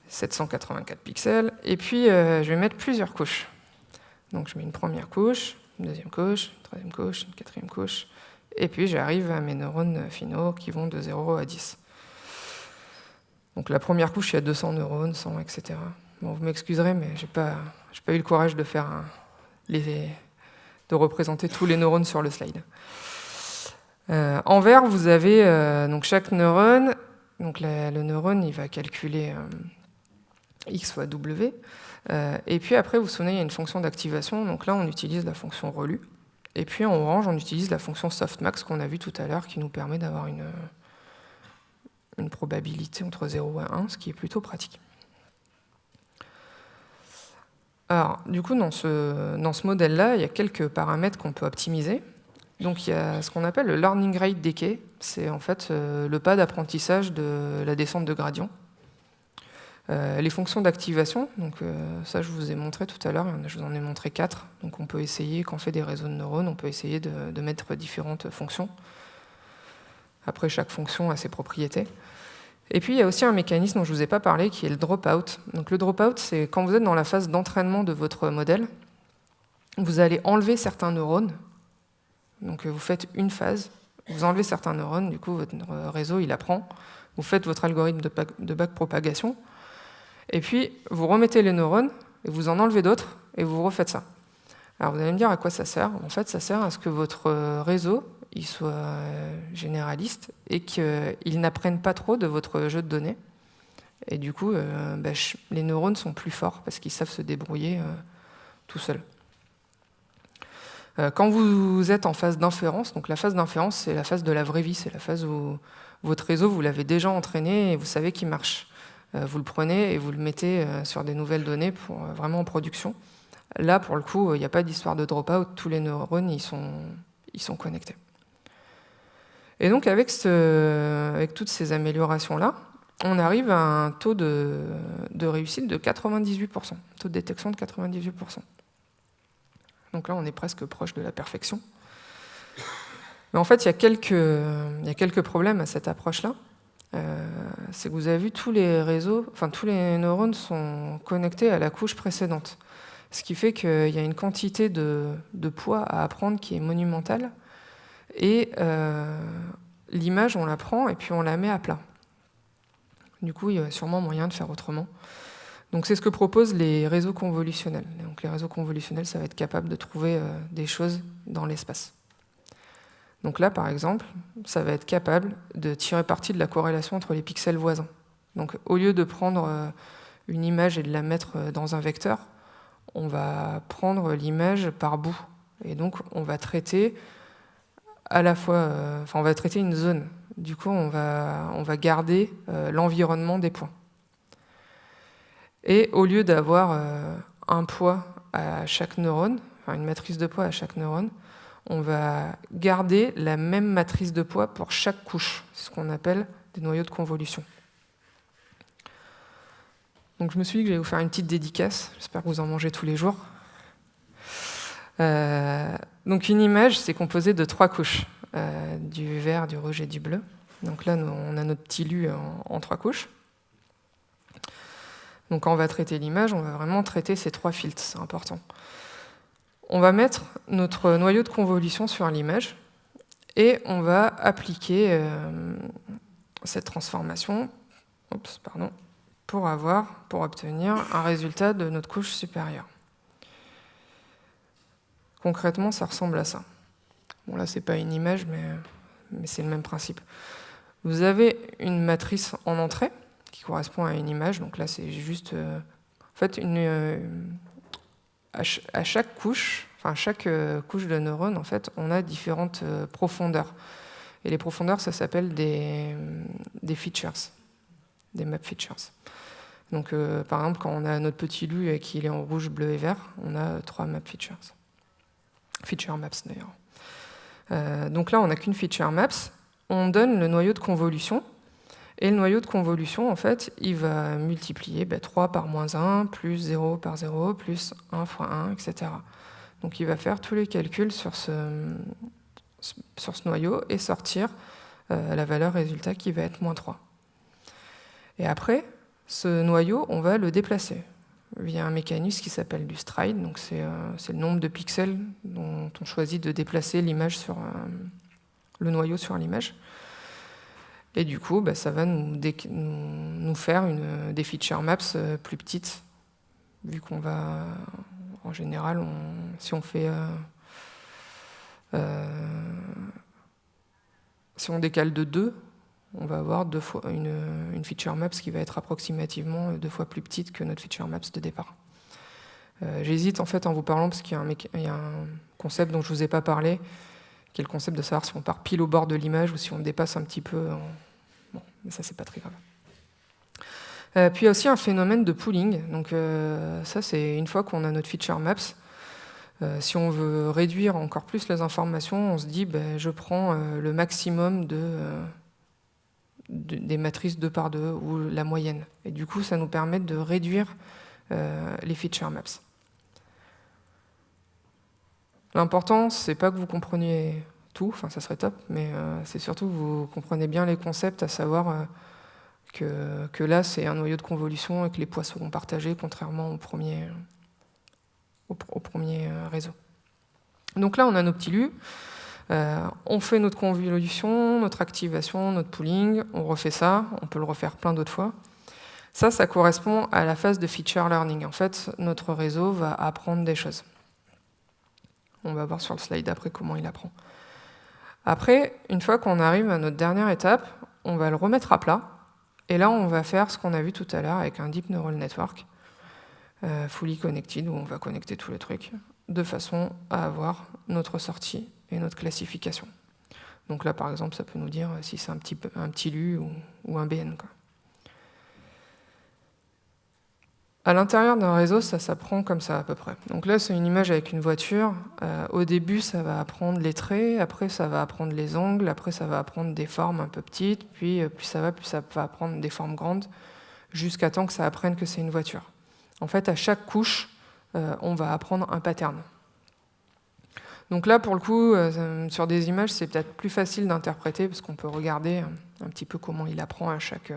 784 pixels, et puis je vais mettre plusieurs couches. Donc je mets une première couche, une deuxième couche, une troisième couche, une quatrième couche, et puis j'arrive à mes neurones finaux qui vont de 0 à 10. Donc la première couche, il y a 200 neurones, 100, etc. Bon, vous m'excuserez, mais j'ai pas eu le courage de faire de représenter tous les neurones sur le slide. En vert, vous avez donc chaque neurone. Donc le neurone, il va calculer x fois w. Et puis après, vous vous souvenez, il y a une fonction d'activation. Donc là, on utilise la fonction relu. Et puis en orange, on utilise la fonction softmax qu'on a vue tout à l'heure, qui nous permet d'avoir une probabilité entre 0 et 1, ce qui est plutôt pratique. Alors, du coup, dans ce modèle-là, il y a quelques paramètres qu'on peut optimiser. Donc, il y a ce qu'on appelle le learning rate decay. C'est en fait le pas d'apprentissage de la descente de gradient. Les fonctions d'activation, donc ça, je vous ai montré tout à l'heure. Je vous en ai montré 4. Donc, on peut essayer, quand on fait des réseaux de neurones, on peut essayer de mettre différentes fonctions. Après, chaque fonction a ses propriétés. Et puis, il y a aussi un mécanisme dont je ne vous ai pas parlé, qui est le dropout. Donc, le dropout, c'est quand vous êtes dans la phase d'entraînement de votre modèle, vous allez enlever certains neurones. Donc, vous faites une phase, vous enlevez certains neurones, du coup, votre réseau, il apprend. Vous faites votre algorithme de backpropagation. Et puis, vous remettez les neurones, et vous en enlevez d'autres, et vous refaites ça. Alors, vous allez me dire à quoi ça sert. En fait, ça sert à ce que votre réseau il soit généraliste et qu'il n'apprenne pas trop de votre jeu de données. Et du coup, les neurones sont plus forts parce qu'ils savent se débrouiller tout seuls. Quand vous êtes en phase d'inférence, donc la phase d'inférence, c'est la phase de la vraie vie, c'est la phase où votre réseau, vous l'avez déjà entraîné et vous savez qu'il marche. Vous le prenez et vous le mettez sur des nouvelles données pour vraiment en production. Là, pour le coup, il n'y a pas d'histoire de dropout, tous les neurones, ils sont connectés. Et donc, avec toutes ces améliorations-là, on arrive à un taux de réussite de 98%, taux de détection de 98%. Donc là, on est presque proche de la perfection. Mais en fait, il y a quelques problèmes à cette approche-là. C'est que vous avez vu, tous les neurones sont connectés à la couche précédente. Ce qui fait qu'il y a une quantité de poids à apprendre qui est monumentale. Et l'image, on la prend et puis on la met à plat. Du coup, il y a sûrement moyen de faire autrement. Donc c'est ce que proposent les réseaux convolutionnels. Donc les réseaux convolutionnels, ça va être capable de trouver des choses dans l'espace. Donc là, par exemple, ça va être capable de tirer parti de la corrélation entre les pixels voisins. Donc au lieu de prendre une image et de la mettre dans un vecteur, on va prendre l'image par bout. Et donc on va traiter à la fois, on va traiter une zone. Du coup, on va garder l'environnement des points. Et au lieu d'avoir un poids à chaque neurone, une matrice de poids à chaque neurone, on va garder la même matrice de poids pour chaque couche. C'est ce qu'on appelle des noyaux de convolution. Donc je me suis dit que j'allais vous faire une petite dédicace. J'espère que vous en mangez tous les jours. Donc une image, c'est composé de 3 couches, du vert, du rouge et du bleu. Donc là, on a notre petit lu en 3 couches. Donc quand on va traiter l'image, on va vraiment traiter ces 3 filtres, c'est important. On va mettre notre noyau de convolution sur l'image et on va appliquer cette transformation pour obtenir un résultat de notre couche supérieure. Concrètement, ça ressemble à ça. Bon, là, c'est pas une image, mais c'est le même principe. Vous avez une matrice en entrée qui correspond à une image. Donc là, c'est juste... en fait, à chaque couche, chaque couche de neurones, en fait, on a différentes profondeurs. Et les profondeurs, ça s'appelle des features, des map features. Donc, par exemple, quand on a notre petit lu et qu'il est en rouge, bleu et vert, on a 3 map features. Feature maps, d'ailleurs. Donc là, on n'a qu'une feature maps. On donne le noyau de convolution. Et le noyau de convolution, en fait, il va multiplier 3 par -1, plus 0 par 0, plus 1 fois 1, etc. Donc il va faire tous les calculs sur ce noyau et sortir la valeur résultat qui va être -3. Et après, ce noyau, on va le déplacer via un mécanisme qui s'appelle du stride. Donc c'est le nombre de pixels dont on choisit de déplacer l'image sur le noyau sur l'image. Et du coup, ça va nous faire des feature maps plus petites, vu qu'on va, en général, si on décale de 2, on va avoir une feature maps qui va être approximativement 2 fois plus petite que notre feature maps de départ. J'hésite en fait en vous parlant parce qu'il y a un concept dont je ne vous ai pas parlé, qui est le concept de savoir si on part pile au bord de l'image ou si on dépasse un petit peu. Bon, mais ça, c'est pas très grave. Puis il y a aussi un phénomène de pooling. Donc ça, c'est une fois qu'on a notre feature maps. Si on veut réduire encore plus les informations, on se dit je prends le maximum des matrices 2 par 2 ou la moyenne. Et du coup, ça nous permet de réduire les feature maps. L'important, c'est pas que vous compreniez tout, enfin ça serait top, mais c'est surtout que vous comprenez bien les concepts, à savoir que là, c'est un noyau de convolution et que les poids seront partagés, contrairement au premier réseau. Donc là, on a nos petits lus. On fait notre convolution, notre activation, notre pooling, on refait ça, on peut le refaire plein d'autres fois. Ça correspond à la phase de feature learning. En fait, notre réseau va apprendre des choses. On va voir sur le slide après comment il apprend. Après, une fois qu'on arrive à notre dernière étape, on va le remettre à plat. Et là, on va faire ce qu'on a vu tout à l'heure avec un Deep Neural Network, fully connected, où on va connecter tous les trucs, de façon à avoir notre sortie et notre classification. Donc là, par exemple, ça peut nous dire si c'est un petit LU ou un BN, quoi. À l'intérieur d'un réseau, ça s'apprend comme ça à peu près. Donc là, c'est une image avec une voiture. Au début, ça va apprendre les traits, après ça va apprendre les angles, après ça va apprendre des formes un peu petites, puis plus ça va apprendre des formes grandes, jusqu'à temps que ça apprenne que c'est une voiture. En fait, à chaque couche, on va apprendre un pattern. Donc là, pour le coup, sur des images, c'est peut-être plus facile d'interpréter, parce qu'on peut regarder un petit peu comment il apprend à chaque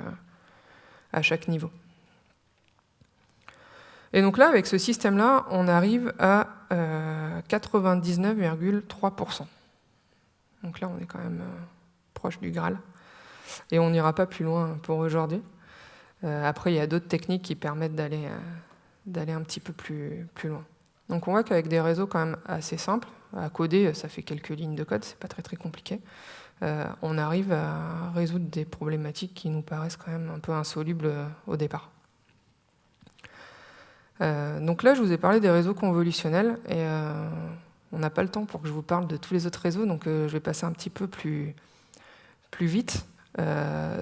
niveau. Et donc là, avec ce système-là, on arrive à 99,3%. Donc là, on est quand même proche du Graal. Et on n'ira pas plus loin pour aujourd'hui. Après, il y a d'autres techniques qui permettent d'aller un petit peu plus loin. Donc on voit qu'avec des réseaux quand même assez simples, à coder, ça fait quelques lignes de code, c'est pas très très compliqué, on arrive à résoudre des problématiques qui nous paraissent quand même un peu insolubles au départ. Donc là, je vous ai parlé des réseaux convolutionnels et on n'a pas le temps pour que je vous parle de tous les autres réseaux, donc je vais passer un petit peu plus vite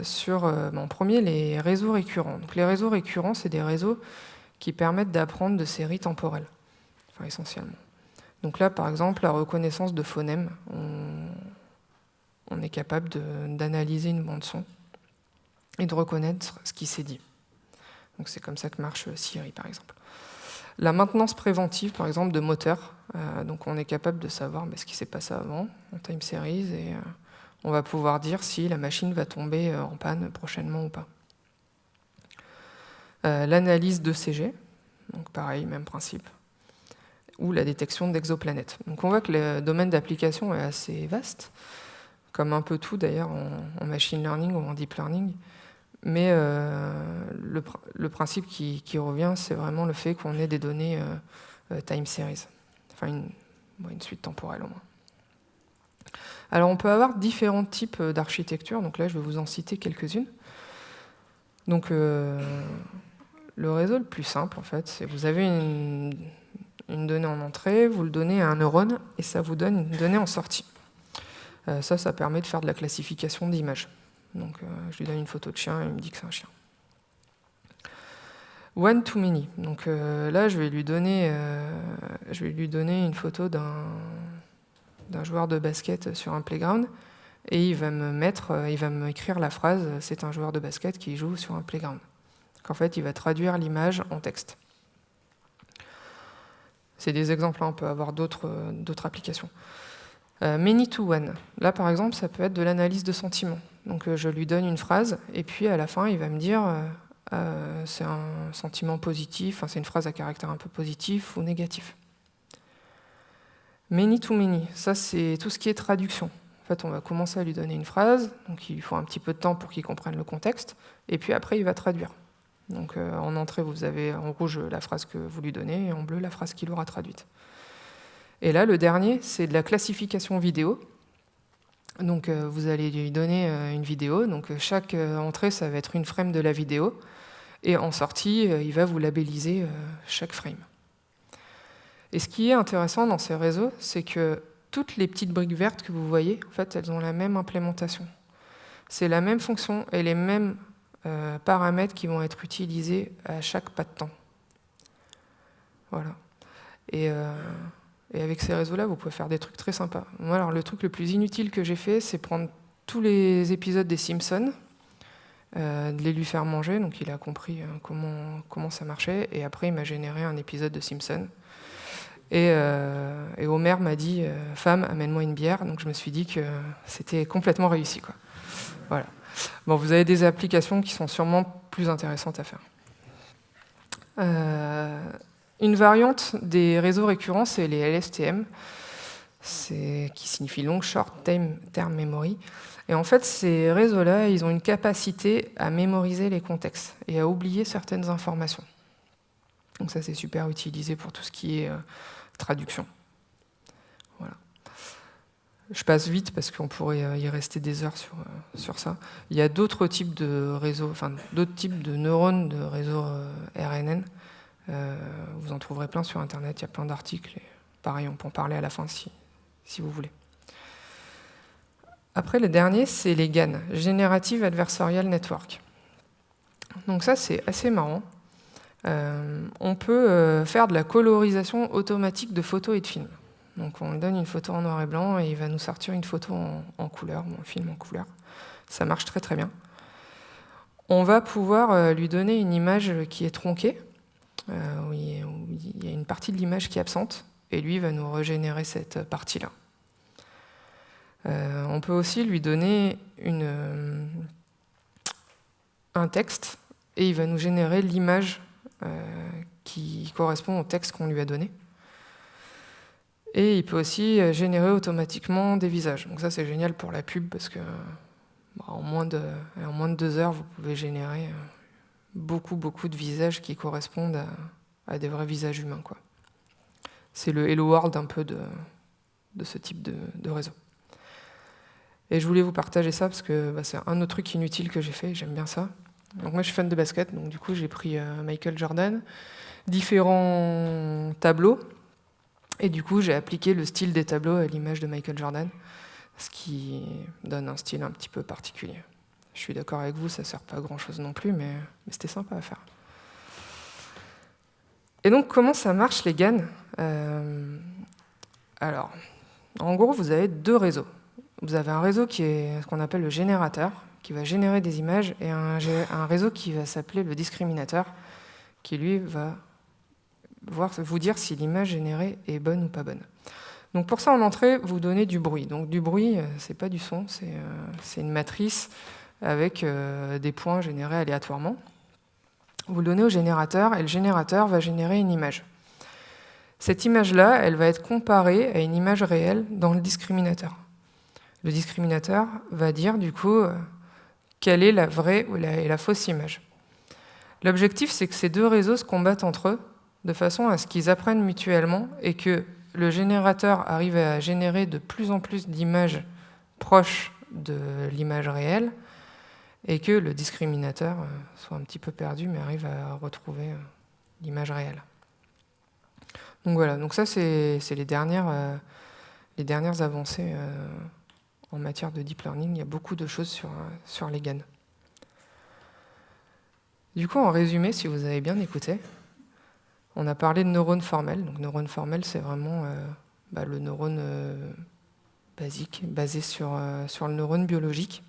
sur, en premier, les réseaux récurrents. Donc les réseaux récurrents, c'est des réseaux qui permettent d'apprendre de séries temporelles, enfin essentiellement. Donc là, par exemple, la reconnaissance de phonèmes, on est capable d'analyser une bande-son et de reconnaître ce qui s'est dit. Donc c'est comme ça que marche Siri, par exemple. La maintenance préventive, par exemple, de moteurs. Donc on est capable de savoir ce qui s'est passé avant, en time series, et on va pouvoir dire si la machine va tomber en panne prochainement ou pas. L'analyse d'ECG, donc pareil, même principe. Ou la détection d'exoplanètes. Donc on voit que le domaine d'application est assez vaste, comme un peu tout d'ailleurs en machine learning ou en deep learning. Mais le principe qui revient, c'est vraiment le fait qu'on ait des données time series, enfin une suite temporelle au moins. Alors on peut avoir différents types d'architecture, donc là je vais vous en citer quelques-unes. Donc le réseau le plus simple en fait, c'est vous avez une donnée en entrée, vous le donnez à un neurone et ça vous donne une donnée en sortie. Ça permet de faire de la classification d'images. Donc je lui donne une photo de chien et il me dit que c'est un chien. One to many. Donc là, je vais lui donner une photo d'un joueur de basket sur un playground et il va me écrire la phrase « c'est un joueur de basket qui joue sur un playground ». En fait, il va traduire l'image en texte. C'est des exemples, on peut avoir d'autres applications. Many to one. Là, par exemple, ça peut être de l'analyse de sentiments. Donc, je lui donne une phrase, et puis à la fin, il va me dire c'est un sentiment positif, c'est une phrase à caractère un peu positif ou négatif. Many to many, ça c'est tout ce qui est traduction. En fait, on va commencer à lui donner une phrase, donc il faut un petit peu de temps pour qu'il comprenne le contexte, et puis après, il va traduire. Donc, en entrée, vous avez en rouge la phrase que vous lui donnez, et en bleu, la phrase qu'il aura traduite. Et là, le dernier, c'est de la classification vidéo. Donc, vous allez lui donner une vidéo. Donc, chaque entrée, ça va être une frame de la vidéo. Et en sortie, il va vous labelliser chaque frame. Et ce qui est intéressant dans ces réseaux, c'est que toutes les petites briques vertes que vous voyez, en fait, elles ont la même implémentation. C'est la même fonction et les mêmes paramètres qui vont être utilisés à chaque pas de temps. Voilà. Et avec ces réseaux-là, vous pouvez faire des trucs très sympas. Moi, alors, le truc le plus inutile que j'ai fait, c'est prendre tous les épisodes des Simpsons, de les lui faire manger, donc il a compris comment ça marchait, et après il m'a généré un épisode de Simpsons. Et Homer m'a dit « Femme, amène-moi une bière », donc je me suis dit que c'était complètement réussi, quoi. Voilà. Bon, vous avez des applications qui sont sûrement plus intéressantes à faire. Une variante des réseaux récurrents, c'est les LSTM, qui signifie Long Short Term Memory. Et en fait, ces réseaux-là, ils ont une capacité à mémoriser les contextes et à oublier certaines informations. Donc ça, c'est super utilisé pour tout ce qui est traduction. Voilà. Je passe vite parce qu'on pourrait y rester des heures sur ça. Il y a d'autres types de réseaux, d'autres types de neurones de réseaux RNN. Vous en trouverez plein sur Internet, il y a plein d'articles. Et pareil, on peut en parler à la fin si vous voulez. Après, le dernier, c'est les GAN, Generative Adversarial Network. Donc ça, c'est assez marrant. On peut faire de la colorisation automatique de photos et de films. Donc on lui donne une photo en noir et blanc et il va nous sortir une photo en couleur, ou un film en couleur. Ça marche très très bien. On va pouvoir lui donner une image qui est tronquée, où il y a une partie de l'image qui est absente, et lui va nous régénérer cette partie-là. On peut aussi lui donner un texte, et il va nous générer l'image qui correspond au texte qu'on lui a donné. Et il peut aussi générer automatiquement des visages. Donc ça, c'est génial pour la pub, parce que en moins de 2 heures, vous pouvez générer beaucoup de visages qui correspondent à des vrais visages humains, quoi. C'est le Hello World un peu de ce type de réseau. Et je voulais vous partager ça parce que c'est un autre truc inutile que j'ai fait, j'aime bien ça. Donc moi je suis fan de basket, donc du coup j'ai pris Michael Jordan, différents tableaux, et du coup j'ai appliqué le style des tableaux à l'image de Michael Jordan, ce qui donne un style un petit peu particulier. Je suis d'accord avec vous, ça ne sert pas à grand chose non plus, mais c'était sympa à faire. Et donc comment ça marche les GAN ? Alors, en gros vous avez 2 réseaux. Vous avez un réseau qui est ce qu'on appelle le générateur, qui va générer des images, et un réseau qui va s'appeler le discriminateur, qui lui va vous dire si l'image générée est bonne ou pas bonne. Donc pour ça, en entrée, vous donnez du bruit. Donc du bruit, c'est pas du son, c'est une matrice avec des points générés aléatoirement. Vous le donnez au générateur, et le générateur va générer une image. Cette image-là, elle va être comparée à une image réelle dans le discriminateur. Le discriminateur va dire du coup quelle est la vraie et la fausse image. L'objectif, c'est que ces 2 réseaux se combattent entre eux de façon à ce qu'ils apprennent mutuellement et que le générateur arrive à générer de plus en plus d'images proches de l'image réelle et que le discriminateur soit un petit peu perdu mais arrive à retrouver l'image réelle. Donc voilà, donc ça c'est les dernières avancées en matière de deep learning. Il y a beaucoup de choses sur les GAN. Du coup, en résumé, si vous avez bien écouté, on a parlé de neurones formels. Donc neurones formels, c'est vraiment le neurone basique, basée sur le neurone biologique,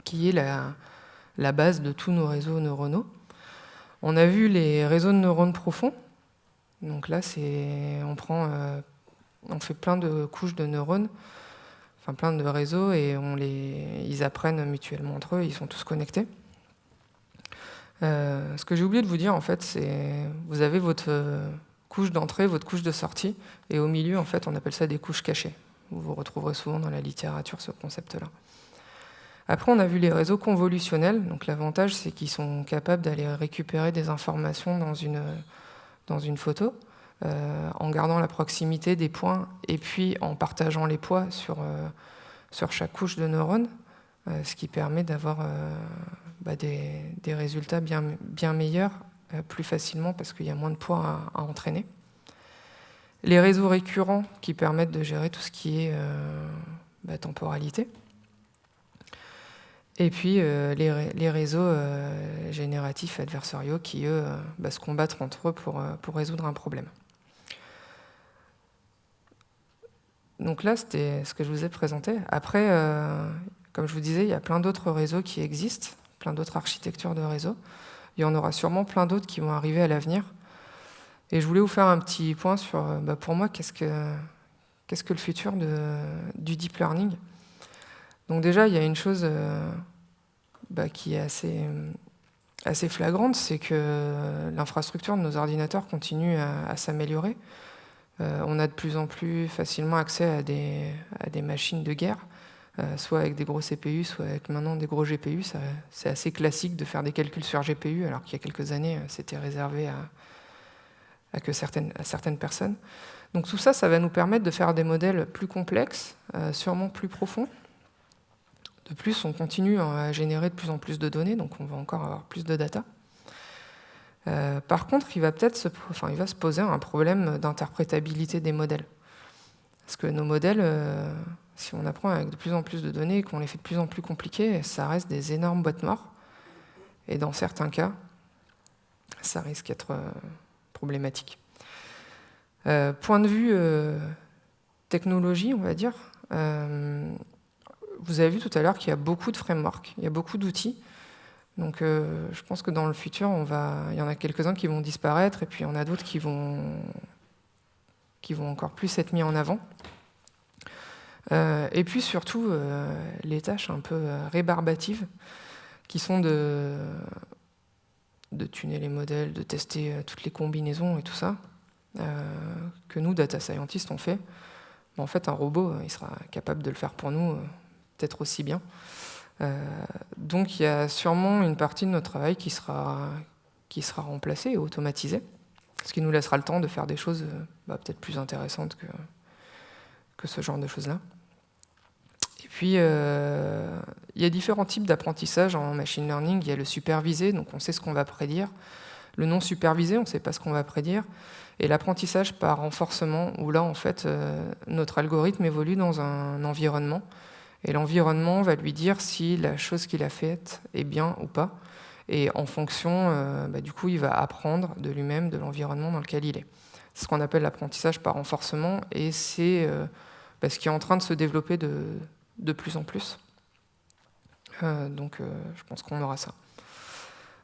qui est la base de tous nos réseaux neuronaux. On a vu les réseaux de neurones profonds. Donc là, on fait plein de couches de neurones, enfin plein de réseaux, et ils apprennent mutuellement entre eux, ils sont tous connectés. Ce que j'ai oublié de vous dire, en fait, c'est vous avez votre couche d'entrée, votre couche de sortie, et au milieu, en fait, on appelle ça des couches cachées. Vous retrouverez souvent dans la littérature ce concept-là. Après, on a vu les réseaux convolutionnels. Donc l'avantage, c'est qu'ils sont capables d'aller récupérer des informations dans une photo, en gardant la proximité des points et puis en partageant les poids sur chaque couche de neurones, ce qui permet d'avoir des résultats bien meilleurs plus facilement parce qu'il y a moins de poids à entraîner. Les réseaux récurrents qui permettent de gérer tout ce qui est temporalité. Et puis les réseaux génératifs adversariaux qui, eux, se combattent entre eux pour résoudre un problème. Donc là, c'était ce que je vous ai présenté. Après, comme je vous disais, il y a plein d'autres réseaux qui existent, plein d'autres architectures de réseaux. Il y en aura sûrement plein d'autres qui vont arriver à l'avenir. Et je voulais vous faire un petit point sur, pour moi, qu'est-ce que le futur du deep learning. Donc déjà, il y a une chose qui est assez flagrante, c'est que l'infrastructure de nos ordinateurs continue à s'améliorer. On a de plus en plus facilement accès à des machines de guerre, soit avec des gros CPU, soit avec maintenant des gros GPU. C'est assez classique de faire des calculs sur GPU, alors qu'il y a quelques années, c'était réservé à certaines personnes. Donc tout ça, ça va nous permettre de faire des modèles plus complexes, sûrement plus profonds. De plus, on continue à générer de plus en plus de données, donc on va encore avoir plus de data. Par contre, il va se poser un problème d'interprétabilité des modèles. Parce que nos modèles, si on apprend avec de plus en plus de données et qu'on les fait de plus en plus compliquées, ça reste des énormes boîtes noires. Et dans certains cas, ça risque d'être problématique. Point de vue technologie, on va dire, vous avez vu tout à l'heure qu'il y a beaucoup de frameworks, il y a beaucoup d'outils. Donc je pense que dans le futur, il y en a quelques-uns qui vont disparaître et puis il y en a d'autres qui vont encore plus être mis en avant. Et puis surtout, les tâches un peu rébarbatives qui sont de tuner les modèles, de tester toutes les combinaisons et tout ça, que nous, data scientists, on fait. En fait, un robot, il sera capable de le faire pour nous, peut-être aussi bien. Donc il y a sûrement une partie de notre travail qui sera remplacée et automatisée, ce qui nous laissera le temps de faire des choses peut-être plus intéressantes que ce genre de choses-là. Et puis il y a différents types d'apprentissage en machine learning. Il y a le supervisé, donc on sait ce qu'on va prédire. Le non supervisé, on ne sait pas ce qu'on va prédire. Et l'apprentissage par renforcement, où là, en fait, notre algorithme évolue dans un environnement. Et l'environnement va lui dire si la chose qu'il a faite est bien ou pas. Et en fonction, du coup, il va apprendre de lui-même, de l'environnement dans lequel il est. C'est ce qu'on appelle l'apprentissage par renforcement. Et c'est ce qui est en train de se développer de plus en plus. Donc, je pense qu'on aura ça.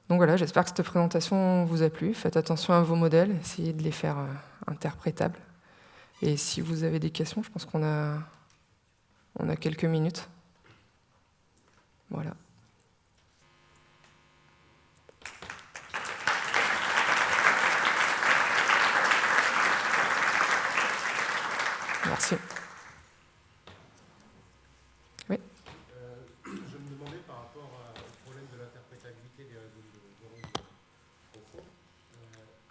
Donc voilà, j'espère que cette présentation vous a plu. Faites attention à vos modèles, essayez de les faire interprétables. Et si vous avez des questions, je pense qu'on a quelques minutes. Voilà. Merci. Oui. Je me demandais par rapport au problème de l'interprétabilité des réseaux de neurones profonds.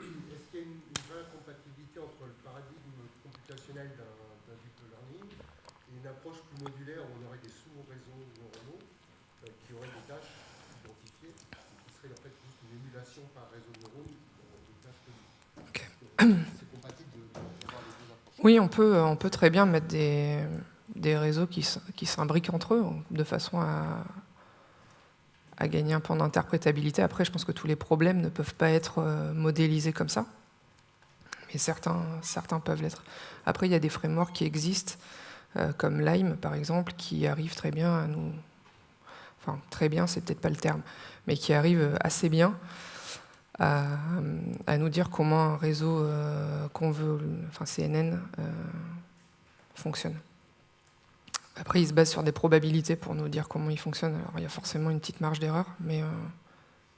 Est-ce qu'il y a une vraie compatibilité entre le paradigme computationnel d'un deep learning et une approche plus modulaire où on aurait des sous-réseaux neuronaux qui auraient des tâches identifiées, qui seraient en fait juste une émulation par réseau de neurones de tâches connues. Okay. C'est compatible d'avoir les deux approches. Oui, on peut très bien mettre des réseaux qui s'imbriquent entre eux de façon à gagner un peu en interprétabilité. Après, je pense que tous les problèmes ne peuvent pas être modélisés comme ça, mais certains peuvent l'être. Après, il y a des frameworks qui existent comme Lime, par exemple, qui arrive très bien à nous... Enfin, très bien, c'est peut-être pas le terme, mais qui arrive assez bien à nous dire comment un réseau qu'on veut, enfin CNN, fonctionne. Après, il se base sur des probabilités pour nous dire comment il fonctionne. Alors, il y a forcément une petite marge d'erreur, mais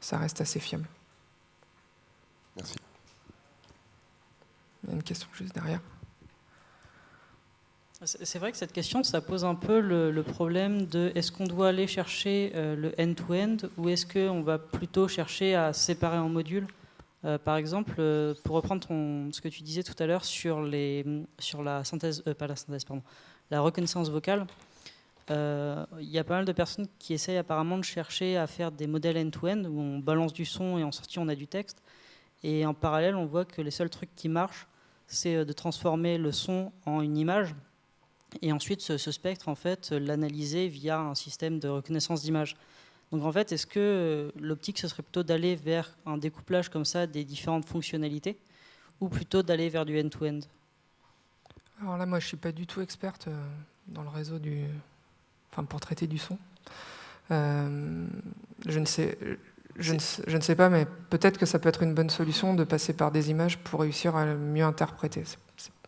ça reste assez fiable. Merci. Il y a une question juste derrière. C'est vrai que cette question, ça pose un peu le problème de est-ce qu'on doit aller chercher le end-to-end ou est-ce qu'on va plutôt chercher à séparer en modules. Par exemple, pour reprendre ce que tu disais tout à l'heure sur la synthèse, pas la synthèse, pardon, la reconnaissance vocale, il y a pas mal de personnes qui essayent apparemment de chercher à faire des modèles end-to-end où on balance du son et en sortie on a du texte. Et en parallèle, on voit que les seuls trucs qui marchent, c'est de transformer le son en une image. Et ensuite, ce spectre, en fait, l'analyser via un système de reconnaissance d'image. Donc, en fait, est-ce que l'optique, ce serait plutôt d'aller vers un découplage comme ça des différentes fonctionnalités ou plutôt d'aller vers du end-to-end? Alors là, moi, je ne suis pas du tout experte dans le réseau pour traiter du son. Je ne sais pas, mais peut-être que ça peut être une bonne solution de passer par des images pour réussir à mieux interpréter.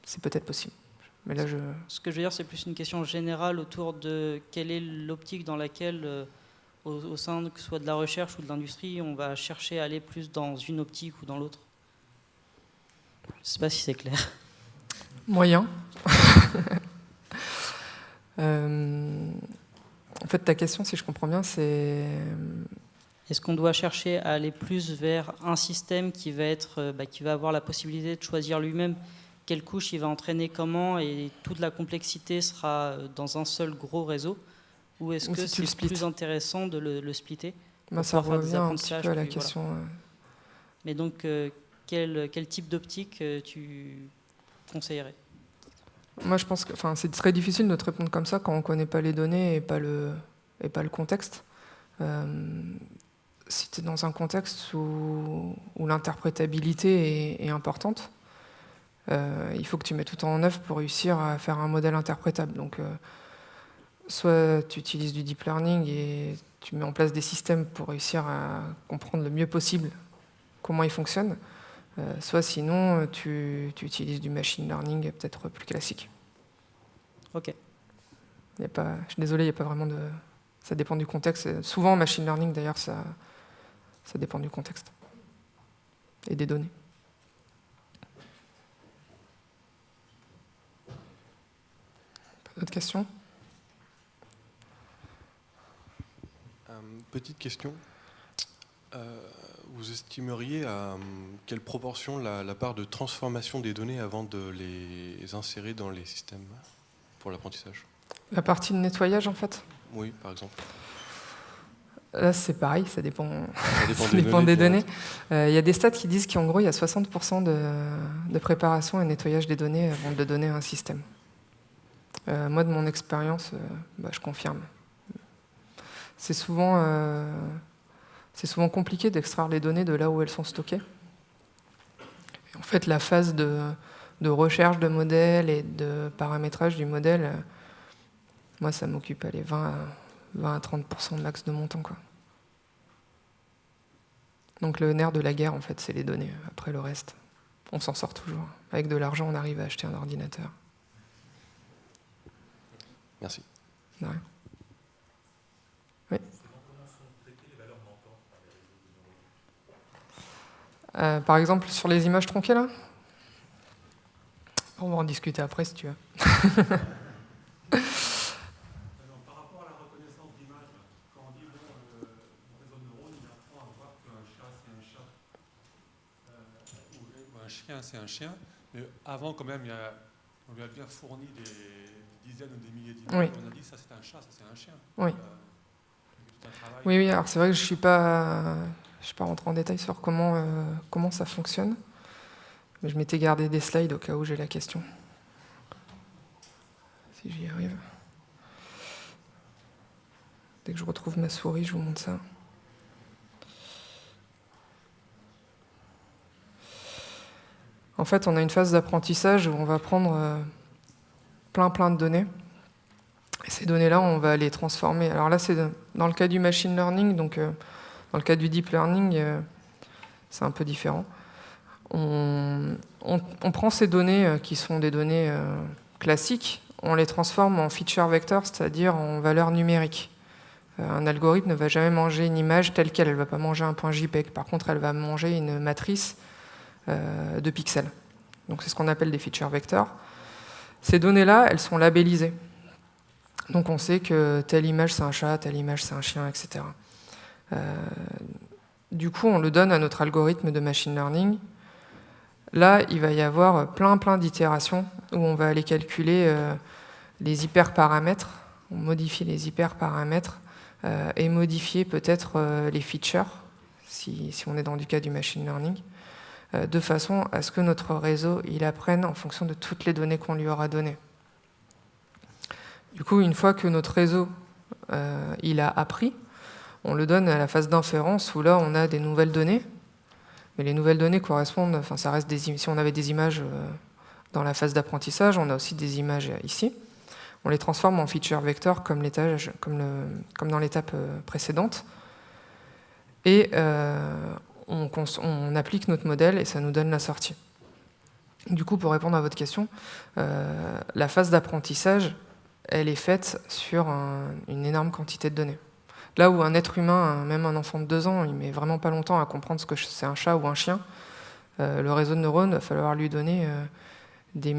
C'est peut-être possible. Mais là, Ce que je veux dire, c'est plus une question générale autour de quelle est l'optique dans laquelle, au sein que ce soit de la recherche ou de l'industrie, on va chercher à aller plus dans une optique ou dans l'autre. Je ne sais pas si c'est clair. Moyen. En fait, ta question, si je comprends bien, c'est... Est-ce qu'on doit chercher à aller plus vers un système qui va avoir la possibilité de choisir lui-même quelle couche il va entraîner comment et toute la complexité sera dans un seul gros réseau? Ou est-ce que c'est plus intéressant de le splitter? Ça revient un petit peu à la question. Voilà. Mais donc, quel type d'optique tu conseillerais? Moi, je pense que c'est très difficile de te répondre comme ça quand on ne connaît pas les données et pas le contexte. Si tu es dans un contexte où l'interprétabilité est importante, il faut que tu mettes tout en œuvre pour réussir à faire un modèle interprétable. Donc, soit tu utilises du deep learning et tu mets en place des systèmes pour réussir à comprendre le mieux possible comment ils fonctionnent, soit sinon tu utilises du machine learning peut-être plus classique. Ok. Je suis désolé, il n'y a pas vraiment de... Ça dépend du contexte. Souvent en machine learning d'ailleurs, ça dépend du contexte et des données. D'autres questions? Petite question. Vous estimeriez à quelle proportion la part de transformation des données avant de les insérer dans les systèmes pour l'apprentissage? La partie de nettoyage, en fait? Oui, par exemple. Là, c'est pareil, ça dépend des données. Il y a des stats qui disent qu'en gros, il y a 60% de préparation et nettoyage des données avant de donner à un système. Moi, de mon expérience, je confirme. C'est souvent compliqué d'extraire les données de là où elles sont stockées. Et en fait, la phase de recherche de modèle et de paramétrage du modèle, moi, ça m'occupe 20 à 30% max de mon temps, quoi. Donc le nerf de la guerre, en fait, c'est les données. Après le reste, on s'en sort toujours. Avec de l'argent, on arrive à acheter un ordinateur. Merci. De rien. Oui. Par exemple, sur les images tronquées, là, on va en discuter après, si tu veux. Par rapport à la reconnaissance d'image, quand on dit le réseau de neurones, il apprend à voir qu'un chat, c'est un chat, ou un chien, c'est un chien. Mais avant, quand même, on lui a bien fourni des dizaines ou des milliers d'images. Oui. On a dit ça, c'est un chat, ça, c'est un chien. Oui. Oui, alors c'est vrai que je ne suis pas rentré en détail sur comment ça fonctionne. Mais je m'étais gardé des slides au cas où j'ai la question. Si j'y arrive. Dès que je retrouve ma souris, je vous montre ça. En fait, on a une phase d'apprentissage où on va prendre plein de données Et ces données-là, on va les transformer. Alors là, c'est dans le cas du machine learning, donc dans le cas du deep learning, c'est un peu différent. On prend ces données qui sont des données classiques, on les transforme en feature vector, c'est-à-dire en valeurs numériques. Un algorithme ne va jamais manger une image telle qu'elle, elle ne va pas manger un point JPEG. Par contre, elle va manger une matrice de pixels. Donc c'est ce qu'on appelle des feature vectors. Ces données-là, elles sont labellisées. Donc on sait que telle image c'est un chat, telle image c'est un chien, etc. Du coup, on le donne à notre algorithme de machine learning. Là, il va y avoir plein d'itérations où on va aller calculer les hyperparamètres, on modifie les hyperparamètres et modifier peut-être les features, si on est dans du cas du machine learning, de façon à ce que notre réseau il apprenne en fonction de toutes les données qu'on lui aura données. Du coup, une fois que notre réseau il a appris, on le donne à la phase d'inférence où là on a des nouvelles données, mais les nouvelles données correspondent, enfin ça reste si on avait des images dans la phase d'apprentissage, on a aussi des images ici. On les transforme en feature vector comme dans l'étape précédente, et on applique notre modèle et ça nous donne la sortie. Du coup, pour répondre à votre question, la phase d'apprentissage, elle est faite sur une énorme quantité de données. Là où un être humain, même un enfant de 2 ans, il met vraiment pas longtemps à comprendre ce que c'est un chat ou un chien, le réseau de neurones, il va falloir lui donner des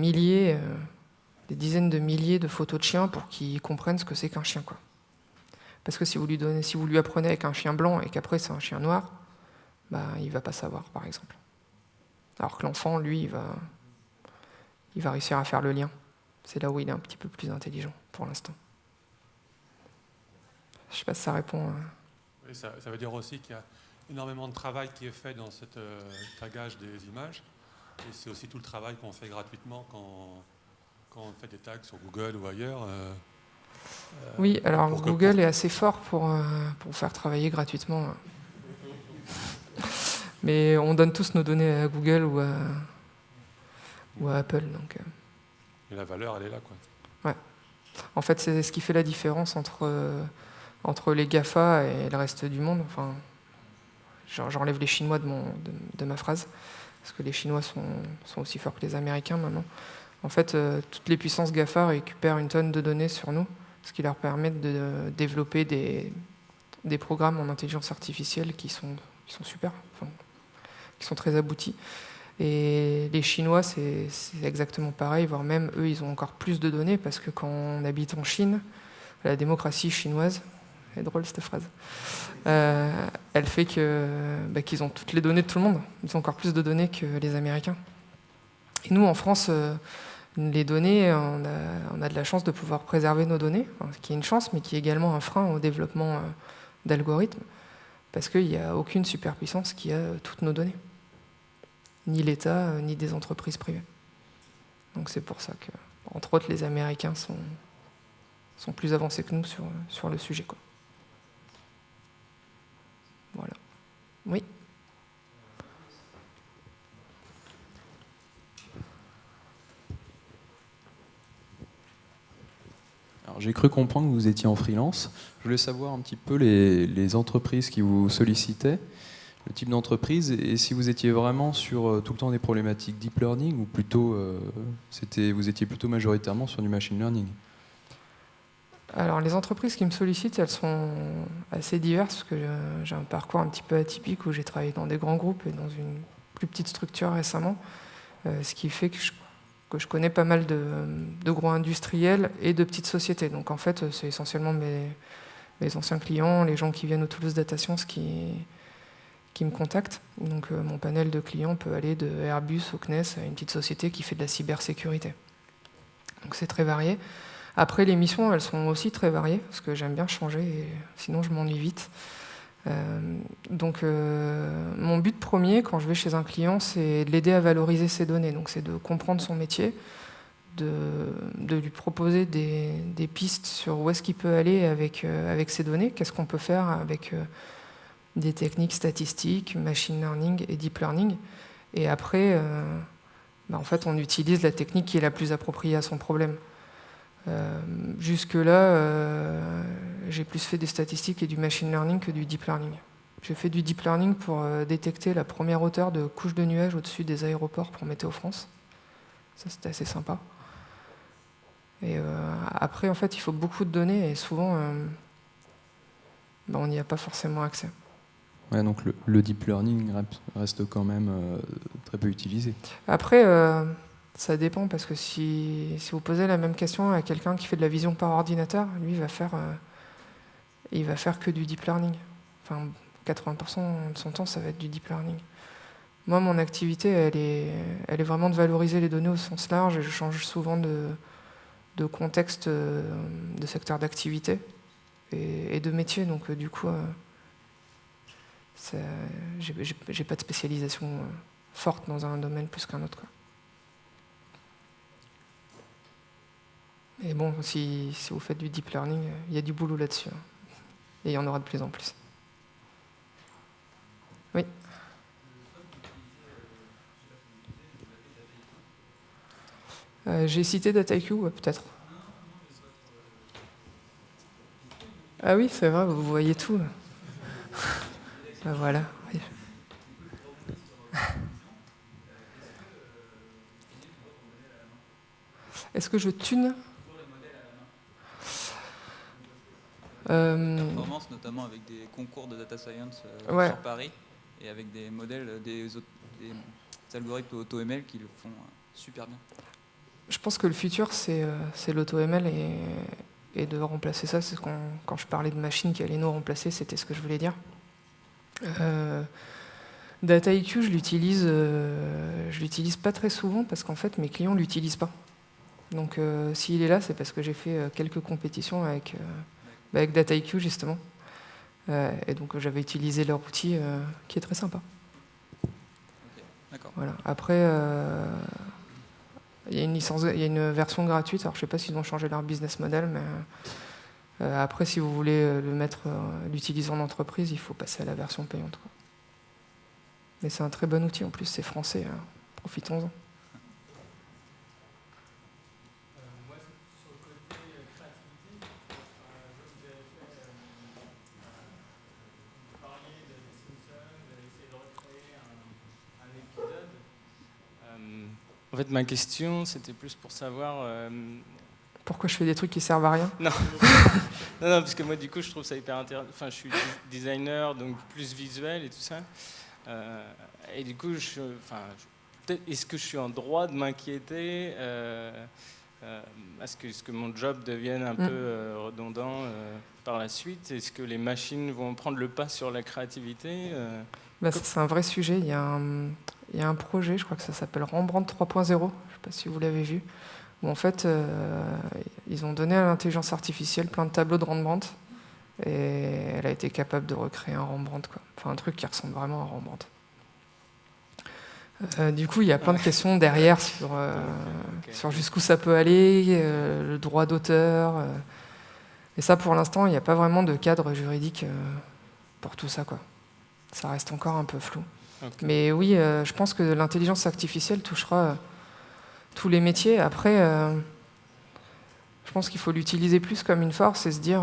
dizaines de milliers de photos de chiens pour qu'il comprenne ce que c'est qu'un chien, quoi. Parce que si vous lui apprenez avec un chien blanc et qu'après c'est un chien noir, bah, il va pas savoir, par exemple. Alors que l'enfant, lui, il va réussir à faire le lien. C'est là où il est un petit peu plus intelligent, pour l'instant. Je ne sais pas si ça répond. Oui, ça veut dire aussi qu'il y a énormément de travail qui est fait dans ce tagage des images. Et c'est aussi tout le travail qu'on fait gratuitement quand on fait des tags sur Google ou ailleurs. Oui, alors Google est assez fort pour faire travailler gratuitement. Mais on donne tous nos données à Google ou à Apple. Donc, Et la valeur, elle est là, quoi. Ouais. En fait, c'est ce qui fait la différence entre les GAFA et le reste du monde. Enfin, j'enlève les Chinois de ma phrase, parce que les Chinois sont aussi forts que les Américains maintenant. En fait, toutes les puissances GAFA récupèrent une tonne de données sur nous, ce qui leur permet de développer des programmes en intelligence artificielle qui sont super, enfin, qui sont très aboutis. Et les Chinois, c'est exactement pareil, voire même eux, ils ont encore plus de données, parce que quand on habite en Chine, la démocratie chinoise, c'est drôle cette phrase, elle fait qu'ils ont toutes les données de tout le monde. Ils ont encore plus de données que les Américains. Et nous, en France, les données, on a de la chance de pouvoir préserver nos données, ce qui est une chance, mais qui est également un frein au développement d'algorithmes, parce qu'il n'y a aucune superpuissance qui a toutes nos données. Ni l'État, ni des entreprises privées. Donc c'est pour ça que, entre autres, les Américains sont plus avancés que nous sur le sujet, quoi. Voilà. Oui. Alors, j'ai cru comprendre que vous étiez en freelance. Je voulais savoir un petit peu les entreprises qui vous sollicitaient, le type d'entreprise, et si vous étiez vraiment sur tout le temps des problématiques deep learning ou plutôt vous étiez plutôt majoritairement sur du machine learning. Alors les entreprises qui me sollicitent, elles sont assez diverses, parce que j'ai un parcours un petit peu atypique où j'ai travaillé dans des grands groupes et dans une plus petite structure récemment, ce qui fait que je connais pas mal de gros industriels et de petites sociétés. Donc en fait, c'est essentiellement mes anciens clients, les gens qui viennent au Toulouse Data Science qui me contactent. Donc mon panel de clients peut aller de Airbus au CNES à une petite société qui fait de la cybersécurité. Donc c'est très varié. Après, les missions, elles sont aussi très variées, parce que j'aime bien changer, et sinon je m'ennuie vite. Donc mon but premier, quand je vais chez un client, c'est de l'aider à valoriser ses données. Donc c'est de comprendre son métier, de lui proposer des pistes sur où est-ce qu'il peut aller avec ses données, qu'est-ce qu'on peut faire avec des techniques statistiques, machine learning et deep learning. Et après, en fait, on utilise la technique qui est la plus appropriée à son problème. Jusque-là, j'ai plus fait des statistiques et du machine learning que du deep learning. J'ai fait du deep learning pour détecter la première hauteur de couches de nuages au-dessus des aéroports pour Météo France. Ça, c'était assez sympa. Et après, en fait, il faut beaucoup de données et souvent, on n'y a pas forcément accès. Ouais, donc le deep learning reste quand même très peu utilisé. Après, ça dépend parce que si vous posez la même question à quelqu'un qui fait de la vision par ordinateur, lui, il va faire que du deep learning. Enfin, 80% de son temps, ça va être du deep learning. Moi, mon activité, elle est vraiment de valoriser les données au sens large et je change souvent de contexte, de secteur d'activité et de métier. Donc, du coup, j'ai pas de spécialisation forte dans un domaine plus qu'un autre, quoi. Et bon, si vous faites du deep learning, il y a du boulot là-dessus. Et il y en aura de plus en plus. Oui. J'ai cité DataIQ, ouais, peut-être. Ah oui, c'est vrai, vous voyez tout. Voilà. Oui. Est-ce que je tune Performance, notamment avec des concours de data science Ouais. sur Paris et avec des modèles, des algorithmes AutoML qui le font super bien. Je pense que le futur, c'est l'AutoML et de remplacer ça. C'est quand je parlais de machines qui allaient nous remplacer, c'était ce que je voulais dire. DataIQ, je l'utilise pas très souvent parce qu'en fait, mes clients l'utilisent pas. Donc, s'il est là, c'est parce que j'ai fait quelques compétitions avec DataIQ, justement. Et donc, j'avais utilisé leur outil qui est très sympa. Okay, d'accord. Voilà. Après, il y a une version gratuite. Alors, je sais pas s'ils ont changé leur business model, mais après, si vous voulez l'utiliser en entreprise, il faut passer à la version payante, quoi. Mais c'est un très bon outil, en plus, c'est français. Profitons-en. Moi, sur le côté créativité, vous avez fait, vous parliez des Simpsons, d'essayer de recréer un épisode. En fait, ma question, c'était plus pour savoir... Pourquoi je fais des trucs qui servent à rien? Non. non, parce que moi, du coup, je trouve ça hyper intéressant. Enfin, je suis designer, donc plus visuel et tout ça. Et du coup, est-ce que je suis en droit de m'inquiéter à ce que mon job devienne un peu redondant par la suite? Est-ce que les machines vont prendre le pas sur la créativité? C'est un vrai sujet. Il y a un projet, je crois que ça s'appelle Rembrandt 3.0, je ne sais pas si vous l'avez vu, où en fait, ils ont donné à l'intelligence artificielle plein de tableaux de Rembrandt, et elle a été capable de recréer un Rembrandt, quoi. Enfin, un truc qui ressemble vraiment à Rembrandt. Du coup, il y a plein de questions derrière sur jusqu'où ça peut aller, le droit d'auteur. Et ça, pour l'instant, il n'y a pas vraiment de cadre juridique pour tout ça, quoi. Ça reste encore un peu flou. Okay. Mais oui, je pense que l'intelligence artificielle touchera tous les métiers. Après, je pense qu'il faut l'utiliser plus comme une force et se dire,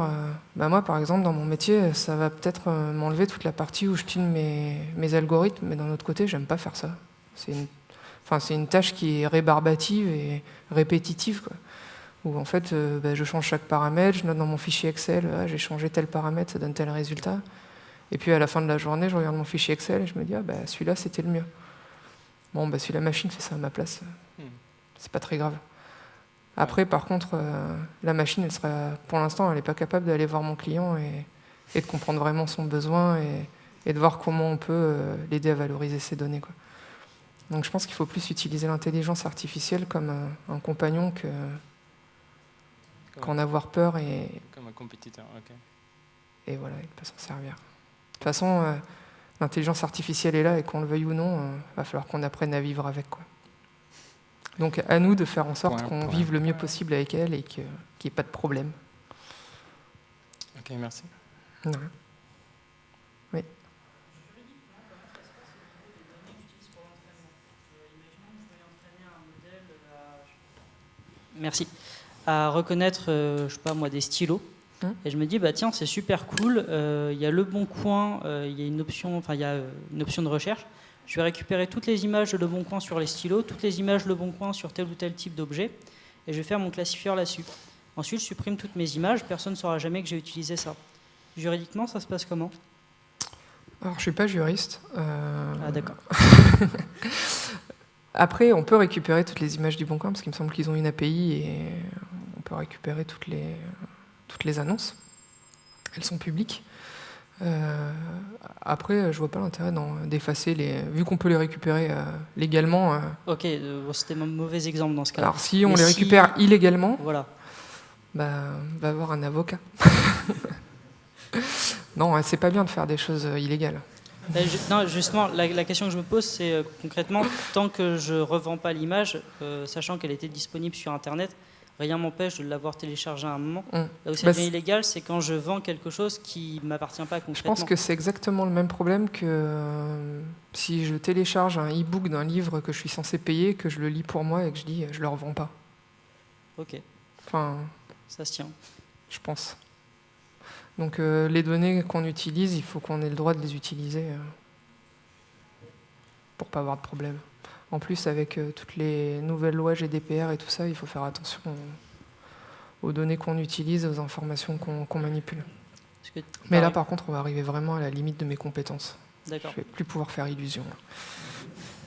moi, par exemple, dans mon métier, ça va peut-être m'enlever toute la partie où je tune mes algorithmes, mais d'un autre côté, j'aime pas faire ça. C'est une tâche qui est rébarbative et répétitive, quoi. Où en fait, je change chaque paramètre, je note dans mon fichier Excel, j'ai changé tel paramètre, ça donne tel résultat. Et puis à la fin de la journée, je regarde mon fichier Excel et je me dis, celui-là, c'était le mieux. Bon, si la machine fait ça à ma place, c'est pas très grave. Après, par contre, la machine, pour l'instant, elle n'est pas capable d'aller voir mon client et de comprendre vraiment son besoin et de voir comment on peut l'aider à valoriser ses données, quoi. Donc je pense qu'il faut plus utiliser l'intelligence artificielle comme un compagnon qu'en avoir peur comme un compétiteur, ok. Et voilà, et de ne pas s'en servir. De toute façon, l'intelligence artificielle est là et qu'on le veuille ou non, il va falloir qu'on apprenne à vivre avec, quoi. Donc à nous de faire en sorte qu'on vive le mieux possible avec elle et qu'il n'y ait pas de problème. Ok, merci. Ouais. Oui. Merci. à reconnaître, je sais pas moi, des stylos. Et je me dis, bah tiens, c'est super cool. Il y a Le Bon Coin, il y a une option de recherche. Je vais récupérer toutes les images de Le Bon Coin sur les stylos, toutes les images de Le Bon Coin sur tel ou tel type d'objet, et je vais faire mon classifieur là-dessus. Ensuite, je supprime toutes mes images. Personne ne saura jamais que j'ai utilisé ça. Juridiquement, ça se passe comment ? Alors, je ne suis pas juriste. Ah, d'accord. Après, on peut récupérer toutes les images du Bon Coin, parce qu'il me semble qu'ils ont une API et on peut récupérer toutes les annonces. Elles sont publiques. Après, je vois pas l'intérêt d'effacer vu qu'on peut les récupérer légalement. Ok, c'était un mauvais exemple dans ce cas-là. Alors, si on les récupère illégalement, voilà. Va avoir un avocat. Non, c'est pas bien de faire des choses illégales. Non, justement, la question que je me pose, c'est concrètement, tant que je ne revends pas l'image, sachant qu'elle était disponible sur Internet, rien m'empêche de l'avoir téléchargée à un moment. Là où ça devient illégal, c'est quand je vends quelque chose qui ne m'appartient pas concrètement. Je pense que c'est exactement le même problème que si je télécharge un e-book d'un livre que je suis censé payer, que je le lis pour moi et que je dis je le revends pas. Ok. Enfin, ça se tient. Je pense. Donc les données qu'on utilise, il faut qu'on ait le droit de les utiliser pour pas avoir de problème. En plus, avec toutes les nouvelles lois GDPR et tout ça, il faut faire attention aux données qu'on utilise, aux informations qu'on manipule. Mais là, par contre, on va arriver vraiment à la limite de mes compétences. D'accord. Je vais plus pouvoir faire illusion.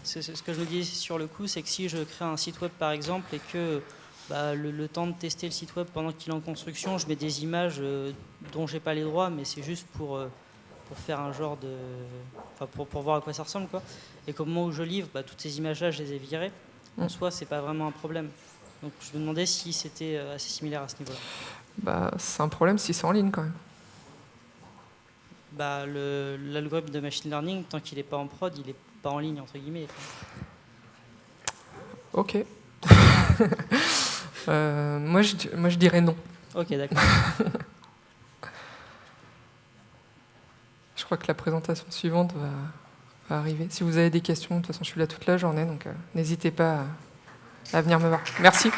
C'est ce que je me dis sur le coup, c'est que si je crée un site web, par exemple, et que le temps de tester le site web pendant qu'il est en construction, je mets des images dont j'ai pas les droits, mais c'est juste pour faire un genre de... Enfin, pour voir à quoi ça ressemble, quoi. Et qu'au moment où je livre, toutes ces images-là, je les ai virées. En soi, c'est pas vraiment un problème. Donc je me demandais si c'était assez similaire à ce niveau-là. C'est un problème si c'est en ligne, quand même. L'algorithme de machine learning, tant qu'il n'est pas en prod, il n'est pas en ligne, entre guillemets. Ok. Moi, je dirais non. Ok, d'accord. Je crois que la présentation suivante va arriver. Si vous avez des questions, de toute façon, je suis là toute la journée, donc n'hésitez pas à venir me voir. Merci.